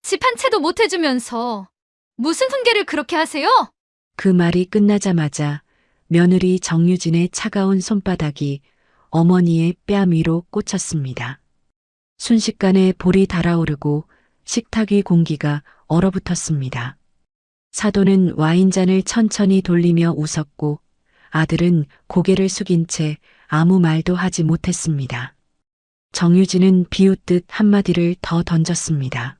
집 한 채도 못 해주면서 무슨 훈계를 그렇게 하세요? 그 말이 끝나자마자 며느리 정유진의 차가운 손바닥이 어머니의 뺨 위로 꽂혔습니다. 순식간에 볼이 달아오르고 식탁 위 공기가 얼어붙었습니다. 사돈은 와인잔을 천천히 돌리며 웃었고 아들은 고개를 숙인 채 아무 말도 하지 못했습니다. 정유진은 비웃듯 한마디를 더 던졌습니다.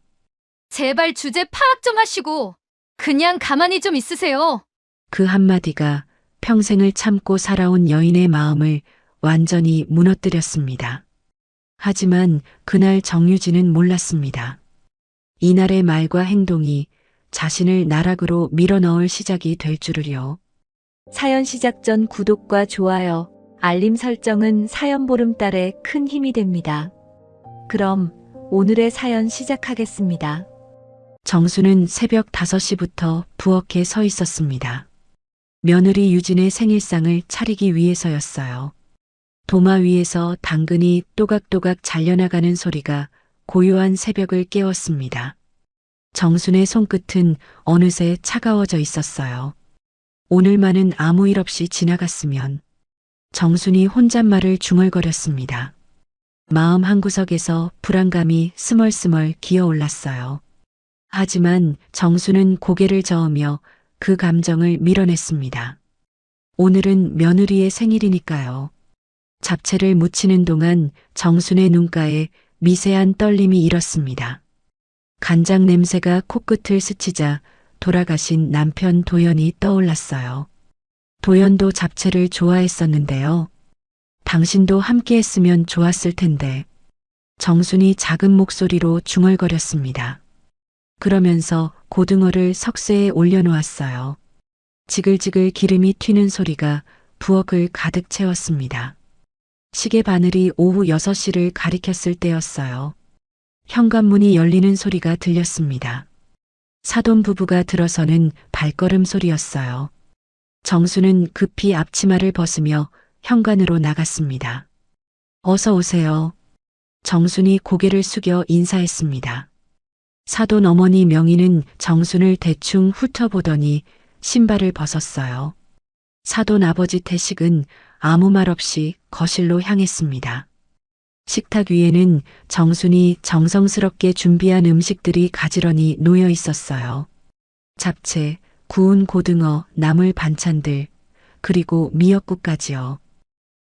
제발 주제 파악 좀 하시고 그냥 가만히 좀 있으세요. 그 한마디가 평생을 참고 살아온 여인의 마음을 완전히 무너뜨렸습니다. 하지만 그날 정유진은 몰랐습니다. 이날의 말과 행동이 자신을 나락으로 밀어넣을 시작이 될 줄을요. 사연 시작 전 구독과 좋아요, 알림 설정은 사연 보름달에 큰 힘이 됩니다. 그럼 오늘의 사연 시작하겠습니다. 정수는 새벽 5시부터 부엌에 서 있었습니다. 며느리 유진의 생일상을 차리기 위해서였어요. 도마 위에서 당근이 또각또각 잘려나가는 소리가 고요한 새벽을 깨웠습니다. 정순의 손끝은 어느새 차가워져 있었어요. 오늘만은 아무 일 없이 지나갔으면. 정순이 혼잣말을 중얼거렸습니다. 마음 한구석에서 불안감이 스멀스멀 기어올랐어요. 하지만 정수는 고개를 저으며 그 감정을 밀어냈습니다. 오늘은 며느리의 생일이니까요. 잡채를 무치는 동안 정순의 눈가에 미세한 떨림이 일었습니다. 간장 냄새가 코끝을 스치자 돌아가신 남편 도연이 떠올랐어요. 도연도 잡채를 좋아했었는데요. 당신도 함께 했으면 좋았을 텐데. 정순이 작은 목소리로 중얼거렸습니다. 그러면서 고등어를 석쇠에 올려놓았어요. 지글지글 기름이 튀는 소리가 부엌을 가득 채웠습니다. 시계 바늘이 오후 6시를 가리켰을 때였어요. 현관문이 열리는 소리가 들렸습니다. 사돈 부부가 들어서는 발걸음 소리였어요. 정수는 급히 앞치마를 벗으며 현관으로 나갔습니다. 어서 오세요. 정순이 고개를 숙여 인사했습니다. 사돈 어머니 명희는 정순을 대충 훑어보더니 신발을 벗었어요. 사돈 아버지 태식은 아무 말 없이 거실로 향했습니다. 식탁 위에는 정순이 정성스럽게 준비한 음식들이 가지런히 놓여 있었어요. 잡채, 구운 고등어, 나물 반찬들, 그리고 미역국까지요.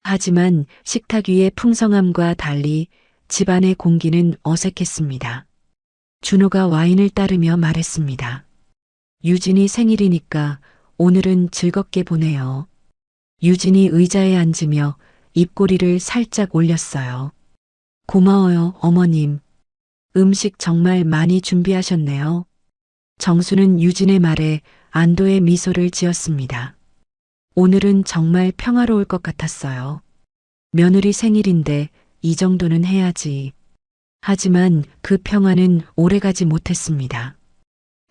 하지만 식탁 위의 풍성함과 달리 집안의 공기는 어색했습니다. 준호가 와인을 따르며 말했습니다. 유진이 생일이니까 오늘은 즐겁게 보내요. 유진이 의자에 앉으며 입꼬리를 살짝 올렸어요. 고마워요, 어머님. 음식 정말 많이 준비하셨네요. 정수는 유진의 말에 안도의 미소를 지었습니다. 오늘은 정말 평화로울 것 같았어요. 며느리 생일인데 이 정도는 해야지. 하지만 그 평화는 오래가지 못했습니다.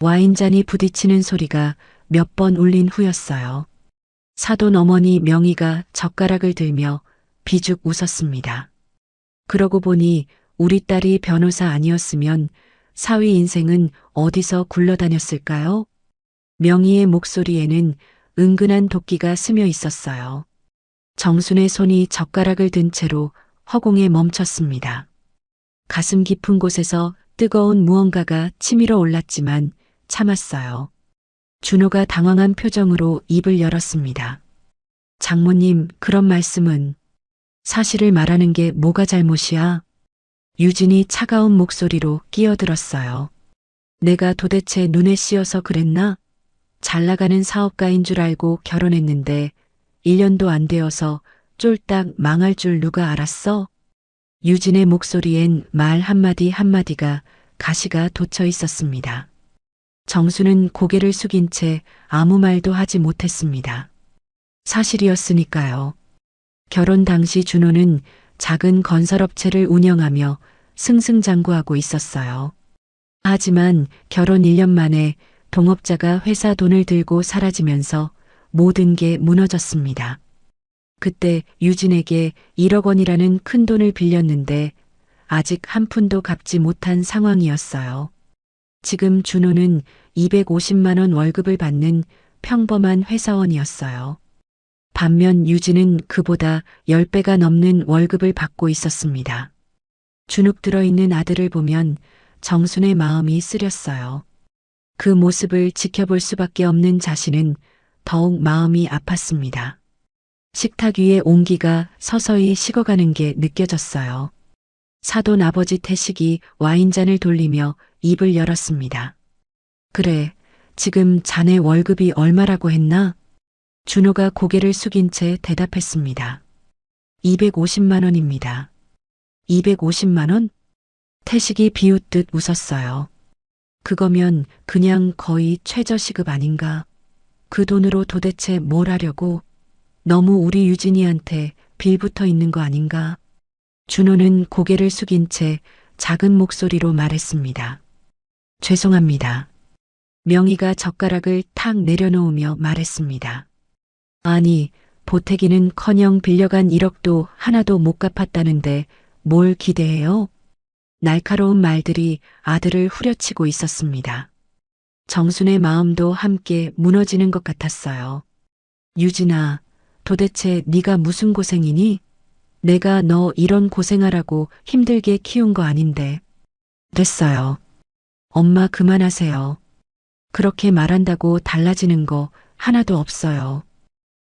와인잔이 부딪히는 소리가 몇 번 울린 후였어요. 사돈 어머니 명희가 젓가락을 들며 비죽 웃었습니다. 그러고 보니 우리 딸이 변호사 아니었으면 사위 인생은 어디서 굴러다녔을까요? 명희의 목소리에는 은근한 도끼가 스며 있었어요. 정순의 손이 젓가락을 든 채로 허공에 멈췄습니다. 가슴 깊은 곳에서 뜨거운 무언가가 치밀어 올랐지만 참았어요. 준호가 당황한 표정으로 입을 열었습니다. 장모님, 그런 말씀은 사실을 말하는 게 뭐가 잘못이야? 유진이 차가운 목소리로 끼어들었어요. 내가 도대체 눈에 씌어서 그랬나? 잘 나가는 사업가인 줄 알고 결혼했는데 1년도 안 되어서 쫄딱 망할 줄 누가 알았어? 유진의 목소리엔 말 한마디 한마디가 가시가 돋쳐 있었습니다. 정수는 고개를 숙인 채 아무 말도 하지 못했습니다. 사실이었으니까요. 결혼 당시 준호는 작은 건설업체를 운영하며 승승장구하고 있었어요. 하지만 결혼 1년 만에 동업자가 회사 돈을 들고 사라지면서 모든 게 무너졌습니다. 그때 유진에게 1억 원이라는 큰 돈을 빌렸는데 아직 한 푼도 갚지 못한 상황이었어요. 지금 준호는 250만 원 월급을 받는 평범한 회사원이었어요. 반면 유진은 그보다 10배가 넘는 월급을 받고 있었습니다. 주눅 들어있는 아들을 보면 정순의 마음이 쓰렸어요. 그 모습을 지켜볼 수밖에 없는 자신은 더욱 마음이 아팠습니다. 식탁 위에 온기가 서서히 식어가는 게 느껴졌어요. 사돈 아버지 태식이 와인잔을 돌리며 입을 열었습니다. 그래, 지금 자네 월급이 얼마라고 했나? 준호가 고개를 숙인 채 대답했습니다. 250만 원입니다. 250만 원? 태식이 비웃듯 웃었어요. 그거면 그냥 거의 최저시급 아닌가? 그 돈으로 도대체 뭘 하려고? 너무 우리 유진이한테 빌붙어 있는 거 아닌가? 준호는 고개를 숙인 채 작은 목소리로 말했습니다. 죄송합니다. 명희가 젓가락을 탁 내려놓으며 말했습니다. 아니, 보태기는커녕 빌려간 1억도 하나도 못 갚았다는데 뭘 기대해요? 날카로운 말들이 아들을 후려치고 있었습니다. 정순의 마음도 함께 무너지는 것 같았어요. 유진아, 도대체 네가 무슨 고생이니? 내가 너 이런 고생하라고 힘들게 키운 거 아닌데. 됐어요. 엄마 그만하세요. 그렇게 말한다고 달라지는 거 하나도 없어요.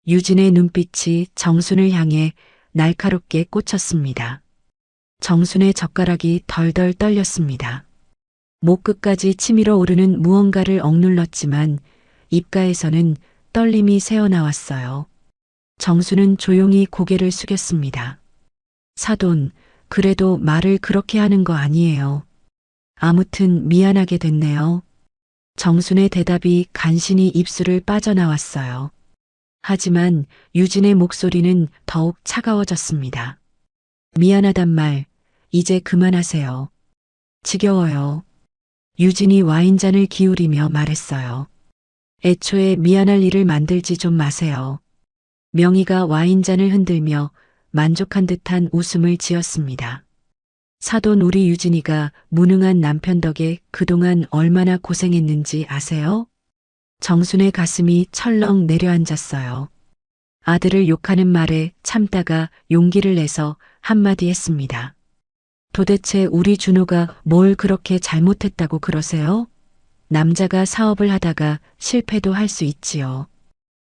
유진의 눈빛이 정순을 향해 날카롭게 꽂혔습니다. 정순의 젓가락이 덜덜 떨렸습니다. 목 끝까지 치밀어 오르는 무언가를 억눌렀지만 입가에서는 떨림이 새어나왔어요. 정순은 조용히 고개를 숙였습니다. 사돈, 그래도 말을 그렇게 하는 거 아니에요. 아무튼 미안하게 됐네요. 정순의 대답이 간신히 입술을 빠져나왔어요. 하지만 유진의 목소리는 더욱 차가워졌습니다. 미안하단 말, 이제 그만하세요. 지겨워요. 유진이 와인잔을 기울이며 말했어요. 애초에 미안할 일을 만들지 좀 마세요. 명희가 와인잔을 흔들며 만족한 듯한 웃음을 지었습니다. 사돈 우리 유진이가 무능한 남편 덕에 그동안 얼마나 고생했는지 아세요? 정순의 가슴이 철렁 내려앉았어요. 아들을 욕하는 말에 참다가 용기를 내서 한마디 했습니다. 도대체 우리 준호가 뭘 그렇게 잘못했다고 그러세요? 남자가 사업을 하다가 실패도 할 수 있지요.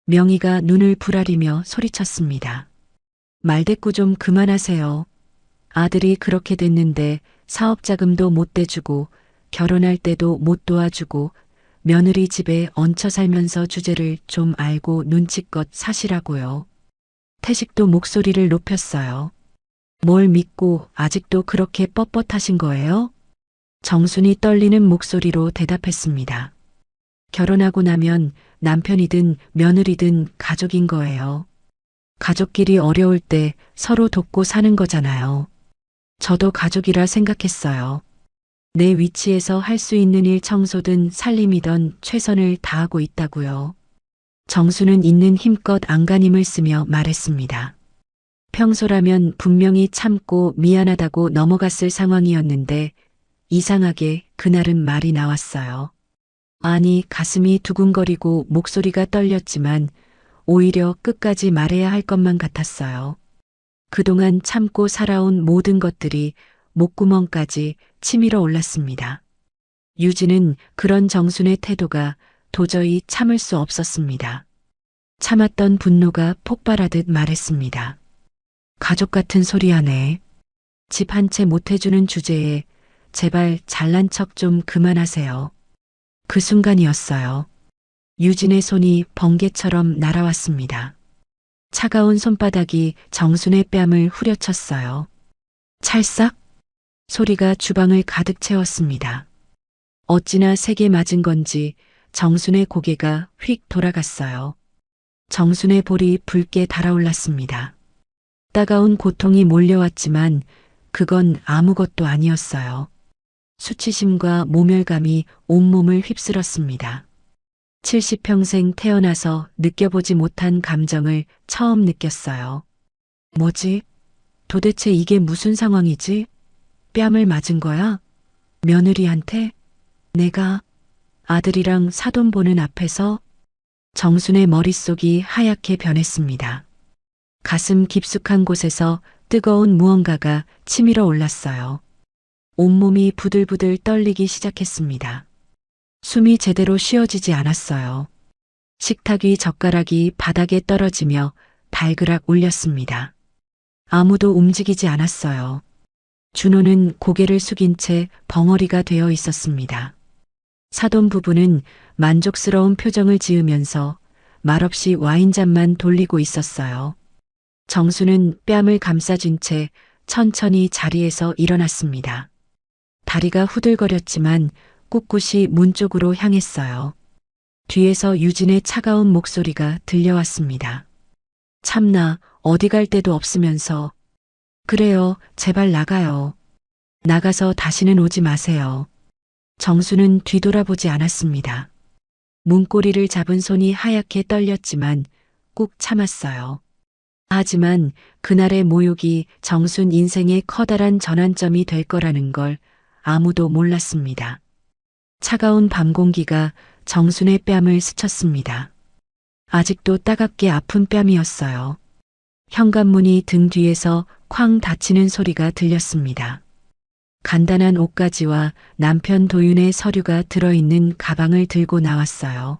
명희가 눈을 부라리며 소리쳤습니다. 말대꾸 좀 그만하세요. 아들이 그렇게 됐는데 사업 자금도 못 대주고 결혼할 때도 못 도와주고 며느리 집에 얹혀 살면서 주제를 좀 알고 눈치껏 사시라고요. 태식도 목소리를 높였어요. 뭘 믿고 아직도 그렇게 뻣뻣하신 거예요? 정순이 떨리는 목소리로 대답했습니다. 결혼하고 나면 남편이든 며느리든 가족인 거예요. 가족끼리 어려울 때 서로 돕고 사는 거잖아요. 저도 가족이라 생각했어요. 내 위치에서 할 수 있는 일 청소든 살림이든 최선을 다하고 있다고요. 정수는 있는 힘껏 안간힘을 쓰며 말했습니다. 평소라면 분명히 참고 미안하다고 넘어갔을 상황이었는데 이상하게 그날은 말이 나왔어요. 아니, 가슴이 두근거리고 목소리가 떨렸지만 오히려 끝까지 말해야 할 것만 같았어요. 그동안 참고 살아온 모든 것들이 목구멍까지 치밀어 올랐습니다. 유진은 그런 정순의 태도가 도저히 참을 수 없었습니다. 참았던 분노가 폭발하듯 말했습니다. 가족 같은 소리 하네. 집 한 채 못 해주는 주제에 제발 잘난 척 좀 그만하세요. 그 순간이었어요. 유진의 손이 번개처럼 날아왔습니다. 차가운 손바닥이 정순의 뺨을 후려쳤어요. 찰싹? 소리가 주방을 가득 채웠습니다. 어찌나 세게 맞은 건지 정순의 고개가 휙 돌아갔어요. 정순의 볼이 붉게 달아올랐습니다. 따가운 고통이 몰려왔지만 그건 아무것도 아니었어요. 수치심과 모멸감이 온몸을 휩쓸었습니다. 70평생 태어나서 느껴보지 못한 감정을 처음 느꼈어요. 뭐지? 도대체 이게 무슨 상황이지? 뺨을 맞은 거야? 며느리한테? 내가 아들이랑 사돈 보는 앞에서 정순의 머릿속이 하얗게 변했습니다. 가슴 깊숙한 곳에서 뜨거운 무언가가 치밀어 올랐어요. 온몸이 부들부들 떨리기 시작했습니다. 숨이 제대로 쉬어지지 않았어요. 식탁 위 젓가락이 바닥에 떨어지며 발그락 울렸습니다. 아무도 움직이지 않았어요. 준호는 고개를 숙인 채 벙어리가 되어 있었습니다. 사돈 부부는 만족스러운 표정을 지으면서 말없이 와인잔만 돌리고 있었어요. 정수는 뺨을 감싸준 채 천천히 자리에서 일어났습니다. 다리가 후들거렸지만 꿋꿋이 문 쪽으로 향했어요. 뒤에서 유진의 차가운 목소리가 들려왔습니다. 참나, 어디 갈 데도 없으면서. 그래요, 제발 나가요. 나가서 다시는 오지 마세요. 정수는 뒤돌아보지 않았습니다. 문고리를 잡은 손이 하얗게 떨렸지만 꾹 참았어요. 하지만 그날의 모욕이 정순 인생의 커다란 전환점이 될 거라는 걸 아무도 몰랐습니다. 차가운 밤 공기가 정순의 뺨을 스쳤습니다. 아직도 따갑게 아픈 뺨이었어요. 현관문이 등 뒤에서 쾅 닫히는 소리가 들렸습니다. 간단한 옷가지와 남편 도윤의 서류가 들어있는 가방을 들고 나왔어요.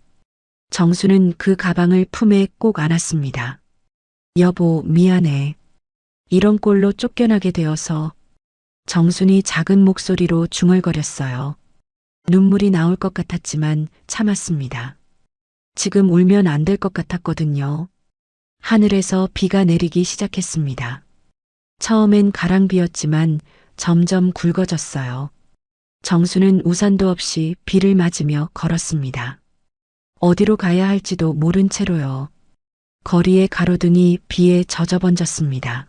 정수는 그 가방을 품에 꼭 안았습니다. 여보, 미안해. 이런 꼴로 쫓겨나게 되어서. 정순이 작은 목소리로 중얼거렸어요. 눈물이 나올 것 같았지만 참았습니다. 지금 울면 안 될 것 같았거든요. 하늘에서 비가 내리기 시작했습니다. 처음엔 가랑비였지만 점점 굵어졌어요. 정수는 우산도 없이 비를 맞으며 걸었습니다. 어디로 가야 할지도 모른 채로요. 거리의 가로등이 비에 젖어번졌습니다.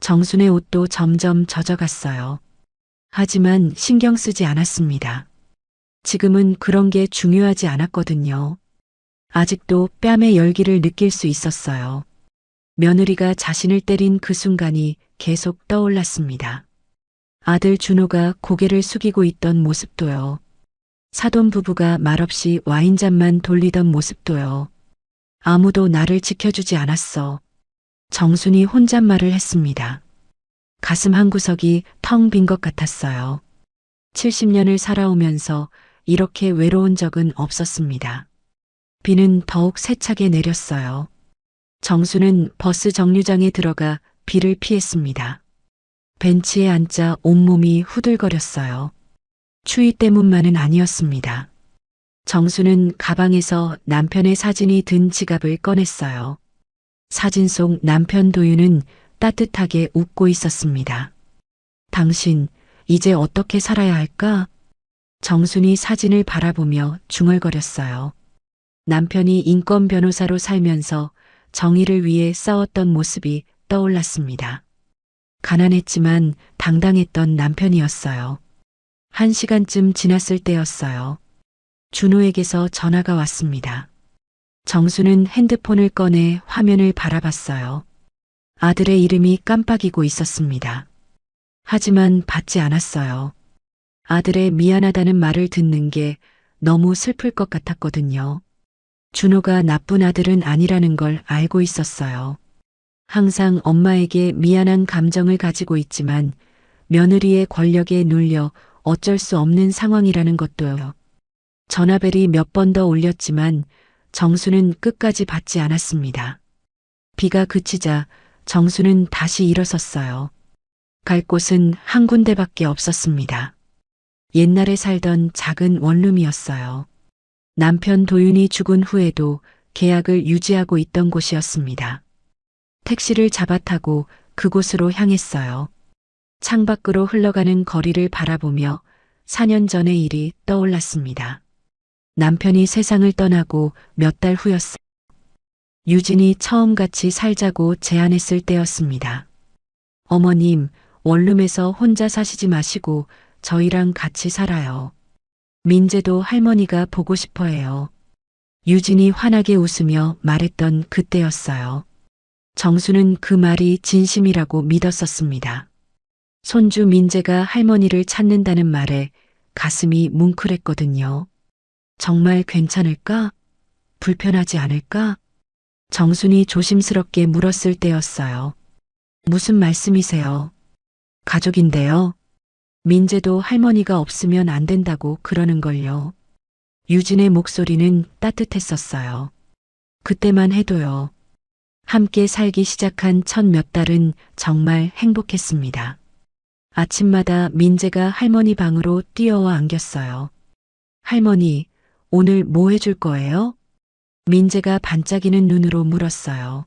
정순의 옷도 점점 젖어갔어요. 하지만 신경 쓰지 않았습니다. 지금은 그런 게 중요하지 않았거든요. 아직도 뺨의 열기를 느낄 수 있었어요. 며느리가 자신을 때린 그 순간이 계속 떠올랐습니다. 아들 준호가 고개를 숙이고 있던 모습도요. 사돈 부부가 말없이 와인잔만 돌리던 모습도요. 아무도 나를 지켜주지 않았어. 정순이 혼잣말을 했습니다. 가슴 한구석이 텅 빈 것 같았어요. 70년을 살아오면서 이렇게 외로운 적은 없었습니다. 비는 더욱 세차게 내렸어요. 정수는 버스 정류장에 들어가 비를 피했습니다. 벤치에 앉아 온몸이 후들거렸어요. 추위 때문만은 아니었습니다. 정수는 가방에서 남편의 사진이 든 지갑을 꺼냈어요. 사진 속 남편 도윤은 따뜻하게 웃고 있었습니다. 당신, 이제 어떻게 살아야 할까? 정순이 사진을 바라보며 중얼거렸어요. 남편이 인권 변호사로 살면서 정의를 위해 싸웠던 모습이 떠올랐습니다. 가난했지만 당당했던 남편이었어요. 1시간쯤 지났을 때였어요. 준호에게서 전화가 왔습니다. 정수는 핸드폰을 꺼내 화면을 바라봤어요. 아들의 이름이 깜빡이고 있었습니다. 하지만 받지 않았어요. 아들의 미안하다는 말을 듣는 게 너무 슬플 것 같았거든요. 준호가 나쁜 아들은 아니라는 걸 알고 있었어요. 항상 엄마에게 미안한 감정을 가지고 있지만 며느리의 권력에 눌려 어쩔 수 없는 상황이라는 것도요. 전화벨이 몇 번 더 울렸지만 정수는 끝까지 받지 않았습니다. 비가 그치자 정수는 다시 일어섰어요. 갈 곳은 한 군데밖에 없었습니다. 옛날에 살던 작은 원룸이었어요. 남편 도윤이 죽은 후에도 계약을 유지하고 있던 곳이었습니다. 택시를 잡아 타고 그곳으로 향했어요. 창밖으로 흘러가는 거리를 바라보며 4년 전의 일이 떠올랐습니다. 남편이 세상을 떠나고 몇 달 후였어요. 유진이 처음 같이 살자고 제안했을 때였습니다. 어머님, 원룸에서 혼자 사시지 마시고 저희랑 같이 살아요. 민재도 할머니가 보고 싶어 해요. 유진이 환하게 웃으며 말했던 그때였어요. 정수는 그 말이 진심이라고 믿었었습니다. 손주 민재가 할머니를 찾는다는 말에 가슴이 뭉클했거든요. 정말 괜찮을까? 불편하지 않을까? 정순이 조심스럽게 물었을 때였어요. 무슨 말씀이세요? 가족인데요. 민재도 할머니가 없으면 안 된다고 그러는걸요. 유진의 목소리는 따뜻했었어요. 그때만 해도요. 함께 살기 시작한 첫 몇 달은 정말 행복했습니다. 아침마다 민재가 할머니 방으로 뛰어와 안겼어요. 할머니, 오늘 뭐 해줄 거예요? 민재가 반짝이는 눈으로 물었어요.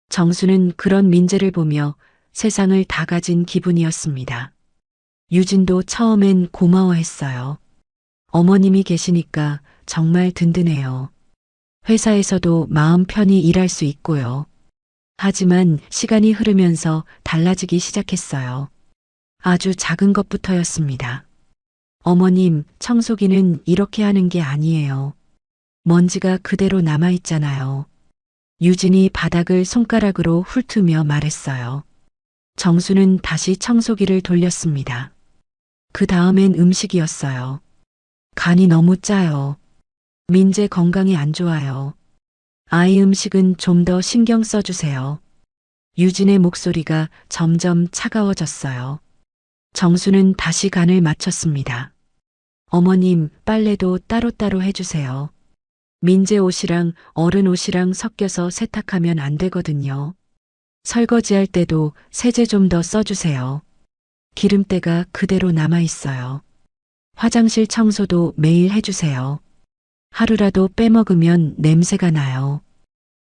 정수는 그런 민재를 보며 세상을 다 가진 기분이었습니다. 유진도 처음엔 고마워했어요. 어머님이 계시니까 정말 든든해요. 회사에서도 마음 편히 일할 수 있고요. 하지만 시간이 흐르면서 달라지기 시작했어요. 아주 작은 것부터였습니다. 어머님, 청소기는 이렇게 하는 게 아니에요. 먼지가 그대로 남아있잖아요. 유진이 바닥을 손가락으로 훑으며 말했어요. 정수는 다시 청소기를 돌렸습니다. 그 다음엔 음식이었어요. 간이 너무 짜요. 민재 건강이 안 좋아요. 아이 음식은 좀 더 신경 써주세요. 유진의 목소리가 점점 차가워졌어요. 정수는 다시 간을 맞췄습니다. 어머님, 빨래도 따로따로 해주세요. 민재 옷이랑 어른 옷이랑 섞여서 세탁하면 안 되거든요. 설거지할 때도 세제 좀 더 써주세요. 기름때가 그대로 남아있어요. 화장실 청소도 매일 해주세요. 하루라도 빼먹으면 냄새가 나요.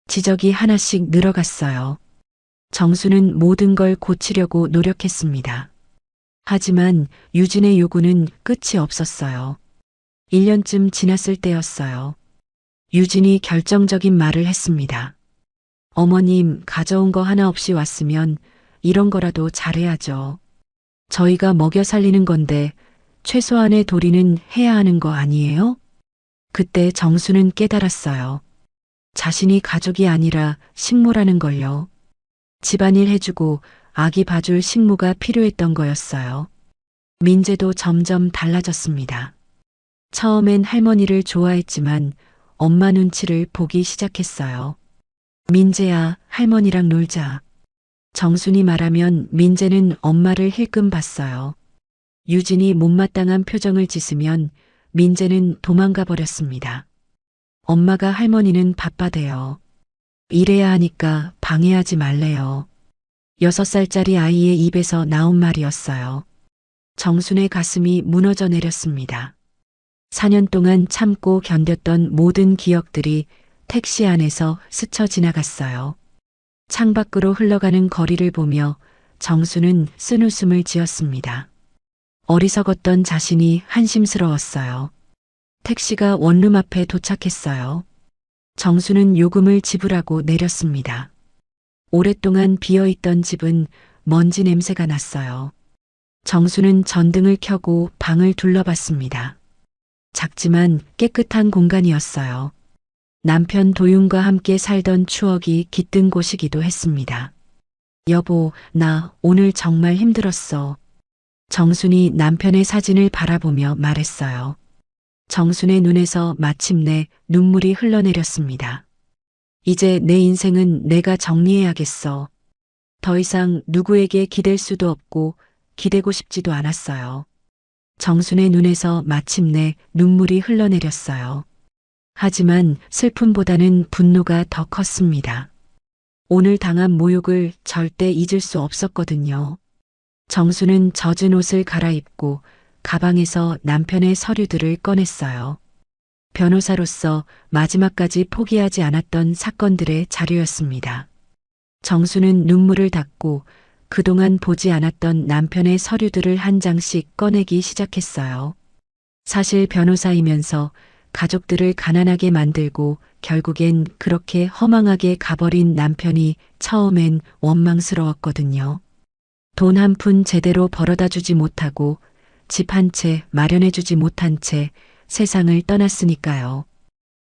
지적이 하나씩 늘어갔어요. 정수는 모든 걸 고치려고 노력했습니다. 하지만 유진의 요구는 끝이 없었어요. 1년쯤 지났을 때였어요. 유진이 결정적인 말을 했습니다. 어머님, 가져온 거 하나 없이 왔으면 이런 거라도 잘해야죠. 저희가 먹여 살리는 건데 최소한의 도리는 해야 하는 거 아니에요? 그때 정수는 깨달았어요. 자신이 가족이 아니라 식모라는 걸요. 집안일 해주고 아기 봐줄 식모가 필요했던 거였어요. 민재도 점점 달라졌습니다. 처음엔 할머니를 좋아했지만 엄마 눈치를 보기 시작했어요. 민재야, 할머니랑 놀자. 정순이 말하면 민재는 엄마를 힐끔 봤어요. 유진이 못마땅한 표정을 짓으면 민재는 도망가 버렸습니다. 엄마가 할머니는 바빠대요. 일해야 하니까 방해하지 말래요. 6살짜리 아이의 입에서 나온 말이었어요. 정순의 가슴이 무너져 내렸습니다. 4년 동안 참고 견뎠던 모든 기억들이 택시 안에서 스쳐 지나갔어요. 창밖으로 흘러가는 거리를 보며 정수는 쓴웃음을 지었습니다. 어리석었던 자신이 한심스러웠어요. 택시가 원룸 앞에 도착했어요. 정수는 요금을 지불하고 내렸습니다. 오랫동안 비어있던 집은 먼지 냄새가 났어요. 정수는 전등을 켜고 방을 둘러봤습니다. 작지만 깨끗한 공간이었어요. 남편 도윤과 함께 살던 추억이 깃든 곳이기도 했습니다. 여보, 나 오늘 정말 힘들었어. 정순이 남편의 사진을 바라보며 말했어요. 정순의 눈에서 마침내 눈물이 흘러내렸습니다. 이제 내 인생은 내가 정리해야겠어. 더 이상 누구에게 기댈 수도 없고 기대고 싶지도 않았어요. 정순의 눈에서 마침내 눈물이 흘러내렸어요. 하지만 슬픔보다는 분노가 더 컸습니다. 오늘 당한 모욕을 절대 잊을 수 없었거든요. 정수는 젖은 옷을 갈아입고 가방에서 남편의 서류들을 꺼냈어요. 변호사로서 마지막까지 포기하지 않았던 사건들의 자료였습니다. 정수는 눈물을 닦고 그동안 보지 않았던 남편의 서류들을 한 장씩 꺼내기 시작했어요. 사실 변호사이면서 가족들을 가난하게 만들고 결국엔 그렇게 허망하게 가버린 남편이 처음엔 원망스러웠거든요. 돈 한 푼 제대로 벌어다 주지 못하고 집 한 채 마련해 주지 못한 채 세상을 떠났으니까요.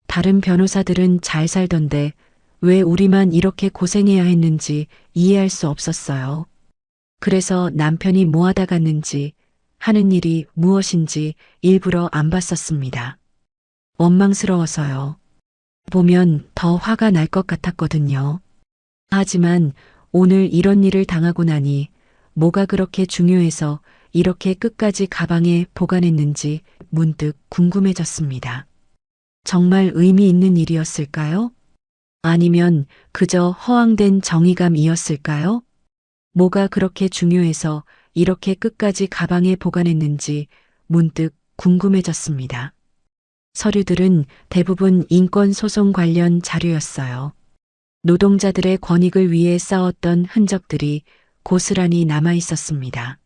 다른 변호사들은 잘 살던데 왜 우리만 이렇게 고생해야 했는지 이해할 수 없었어요. 그래서 남편이 뭐 하다 갔는지 하는 일이 무엇인지 일부러 안 봤었습니다. 원망스러워서요. 보면 더 화가 날 것 같았거든요. 하지만 오늘 이런 일을 당하고 나니 뭐가 그렇게 중요해서 이렇게 끝까지 가방에 보관했는지 문득 궁금해졌습니다. 정말 의미 있는 일이었을까요? 아니면 그저 허황된 정의감이었을까요? 뭐가 그렇게 중요해서 이렇게 끝까지 가방에 보관했는지 문득 궁금해졌습니다. 서류들은 대부분 인권소송 관련 자료였어요. 노동자들의 권익을 위해 싸웠던 흔적들이 고스란히 남아 있었습니다.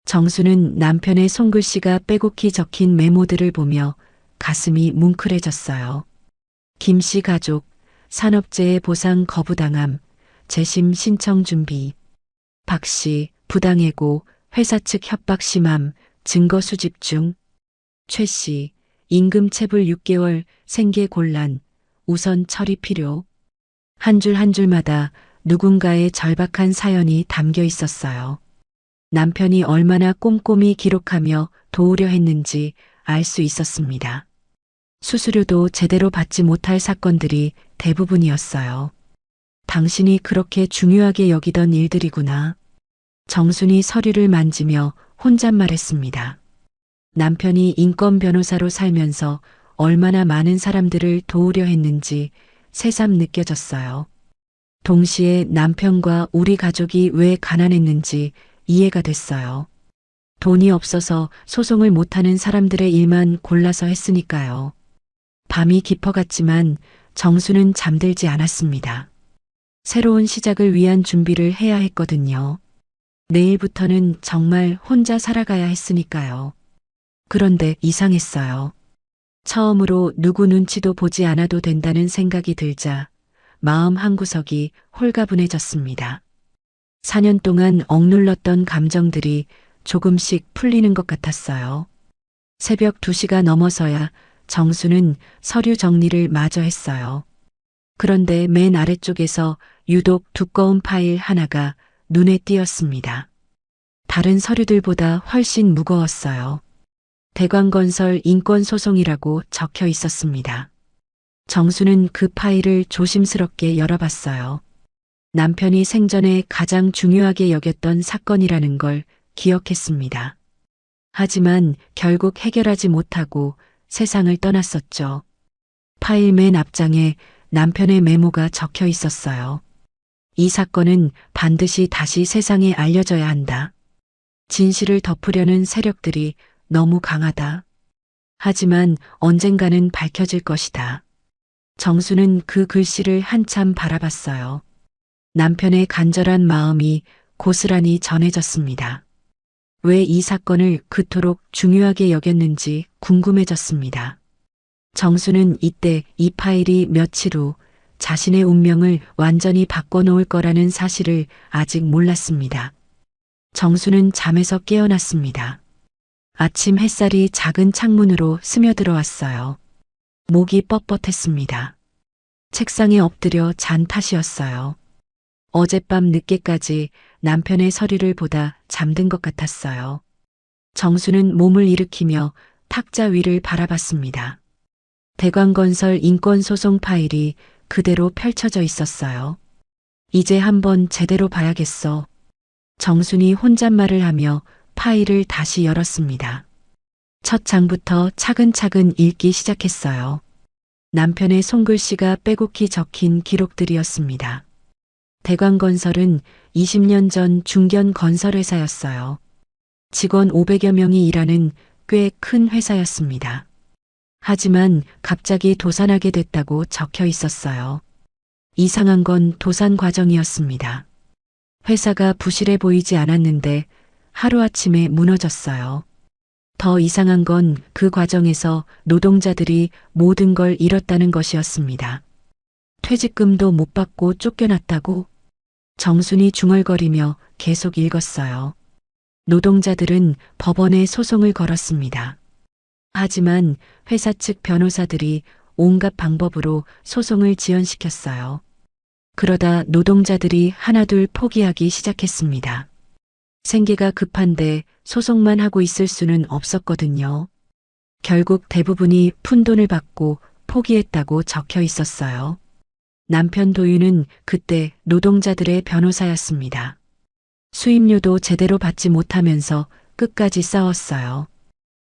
정수는 남편의 손글씨가 빼곡히 적힌 메모들을 보며 가슴이 뭉클해졌어요. 김 씨 가족, 산업재해 보상 거부당함, 재심 신청 준비, 박 씨, 부당해고, 회사 측 협박 심함, 증거 수집 중, 최 씨, 임금 체불 6개월, 생계 곤란, 우선 처리 필요. 한 줄 한 줄마다 누군가의 절박한 사연이 담겨 있었어요. 남편이 얼마나 꼼꼼히 기록하며 도우려 했는지 알 수 있었습니다. 수수료도 제대로 받지 못할 사건들이 대부분이었어요. 당신이 그렇게 중요하게 여기던 일들이구나. 정순이 서류를 만지며 혼잣말했습니다. 남편이 인권 변호사로 살면서 얼마나 많은 사람들을 도우려 했는지 새삼 느껴졌어요. 동시에 남편과 우리 가족이 왜 가난했는지 이해가 됐어요. 돈이 없어서 소송을 못하는 사람들의 일만 골라서 했으니까요. 밤이 깊어갔지만 정수는 잠들지 않았습니다. 새로운 시작을 위한 준비를 해야 했거든요. 내일부터는 정말 혼자 살아가야 했으니까요. 그런데 이상했어요. 처음으로 누구 눈치도 보지 않아도 된다는 생각이 들자 마음 한구석이 홀가분해졌습니다. 4년 동안 억눌렀던 감정들이 조금씩 풀리는 것 같았어요. 새벽 2시가 넘어서야 정수는 서류 정리를 마저 했어요. 그런데 맨 아래쪽에서 유독 두꺼운 파일 하나가 눈에 띄었습니다. 다른 서류들보다 훨씬 무거웠어요. 대광건설 인권소송이라고 적혀 있었습니다. 정수는 그 파일을 조심스럽게 열어봤어요. 남편이 생전에 가장 중요하게 여겼던 사건이라는 걸 기억했습니다. 하지만 결국 해결하지 못하고 세상을 떠났었죠. 파일 맨 앞장에 남편의 메모가 적혀 있었어요. 이 사건은 반드시 다시 세상에 알려져야 한다. 진실을 덮으려는 세력들이 너무 강하다. 하지만 언젠가는 밝혀질 것이다. 정수는 그 글씨를 한참 바라봤어요. 남편의 간절한 마음이 고스란히 전해졌습니다. 왜 이 사건을 그토록 중요하게 여겼는지 궁금해졌습니다. 정수는 이때 이 파일이 며칠 후 자신의 운명을 완전히 바꿔놓을 거라는 사실을 아직 몰랐습니다. 정수는 잠에서 깨어났습니다. 아침 햇살이 작은 창문으로 스며들어왔어요. 목이 뻣뻣했습니다. 책상에 엎드려 잔 탓이었어요. 어젯밤 늦게까지 남편의 서류를 보다 잠든 것 같았어요. 정수는 몸을 일으키며 탁자 위를 바라봤습니다. 대광건설 인권소송 파일이 그대로 펼쳐져 있었어요. 이제 한번 제대로 봐야겠어. 정순이 혼잣말을 하며 파일을 다시 열었습니다. 첫 장부터 차근차근 읽기 시작했어요. 남편의 손글씨가 빼곡히 적힌 기록들이었습니다. 대광건설은 20년 전 중견 건설회사였어요. 직원 500여 명이 일하는 꽤 큰 회사였습니다. 하지만 갑자기 도산하게 됐다고 적혀 있었어요. 이상한 건 도산 과정이었습니다. 회사가 부실해 보이지 않았는데 하루아침에 무너졌어요. 더 이상한 건 그 과정에서 노동자들이 모든 걸 잃었다는 것이었습니다. 퇴직금도 못 받고 쫓겨났다고? 정순이 중얼거리며 계속 읽었어요. 노동자들은 법원에 소송을 걸었습니다. 하지만 회사 측 변호사들이 온갖 방법으로 소송을 지연시켰어요. 그러다 노동자들이 하나둘 포기하기 시작했습니다. 생계가 급한데 소송만 하고 있을 수는 없었거든요. 결국 대부분이 푼돈을 받고 포기했다고 적혀 있었어요. 남편 도윤은 그때 노동자들의 변호사였습니다. 수임료도 제대로 받지 못하면서 끝까지 싸웠어요.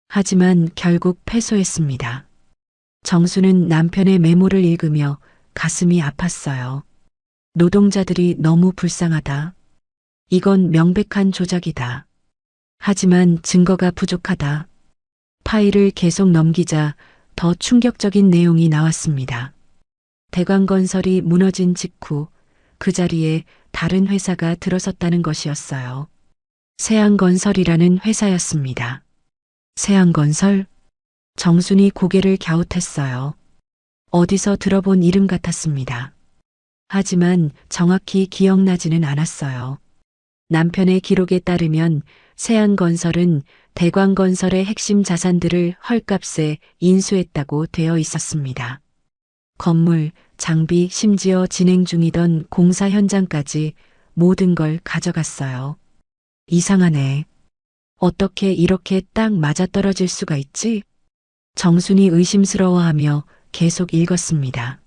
하지만 결국 패소했습니다. 정수는 남편의 메모를 읽으며 가슴이 아팠어요. 노동자들이 너무 불쌍하다. 이건 명백한 조작이다. 하지만 증거가 부족하다. 파일을 계속 넘기자 더 충격적인 내용이 나왔습니다. 대광건설이 무너진 직후 그 자리에 다른 회사가 들어섰다는 것이었어요. 세안건설이라는 회사였습니다. 세안건설? 정순이 고개를 갸웃했어요. 어디서 들어본 이름 같았습니다. 하지만 정확히 기억나지는 않았어요. 남편의 기록에 따르면 세안건설은 대광건설의 핵심 자산들을 헐값에 인수했다고 되어 있었습니다. 건물, 장비, 심지어 진행 중이던 공사 현장까지 모든 걸 가져갔어요. 이상하네. 어떻게 이렇게 딱 맞아떨어질 수가 있지? 정순이 의심스러워하며 계속 읽었습니다.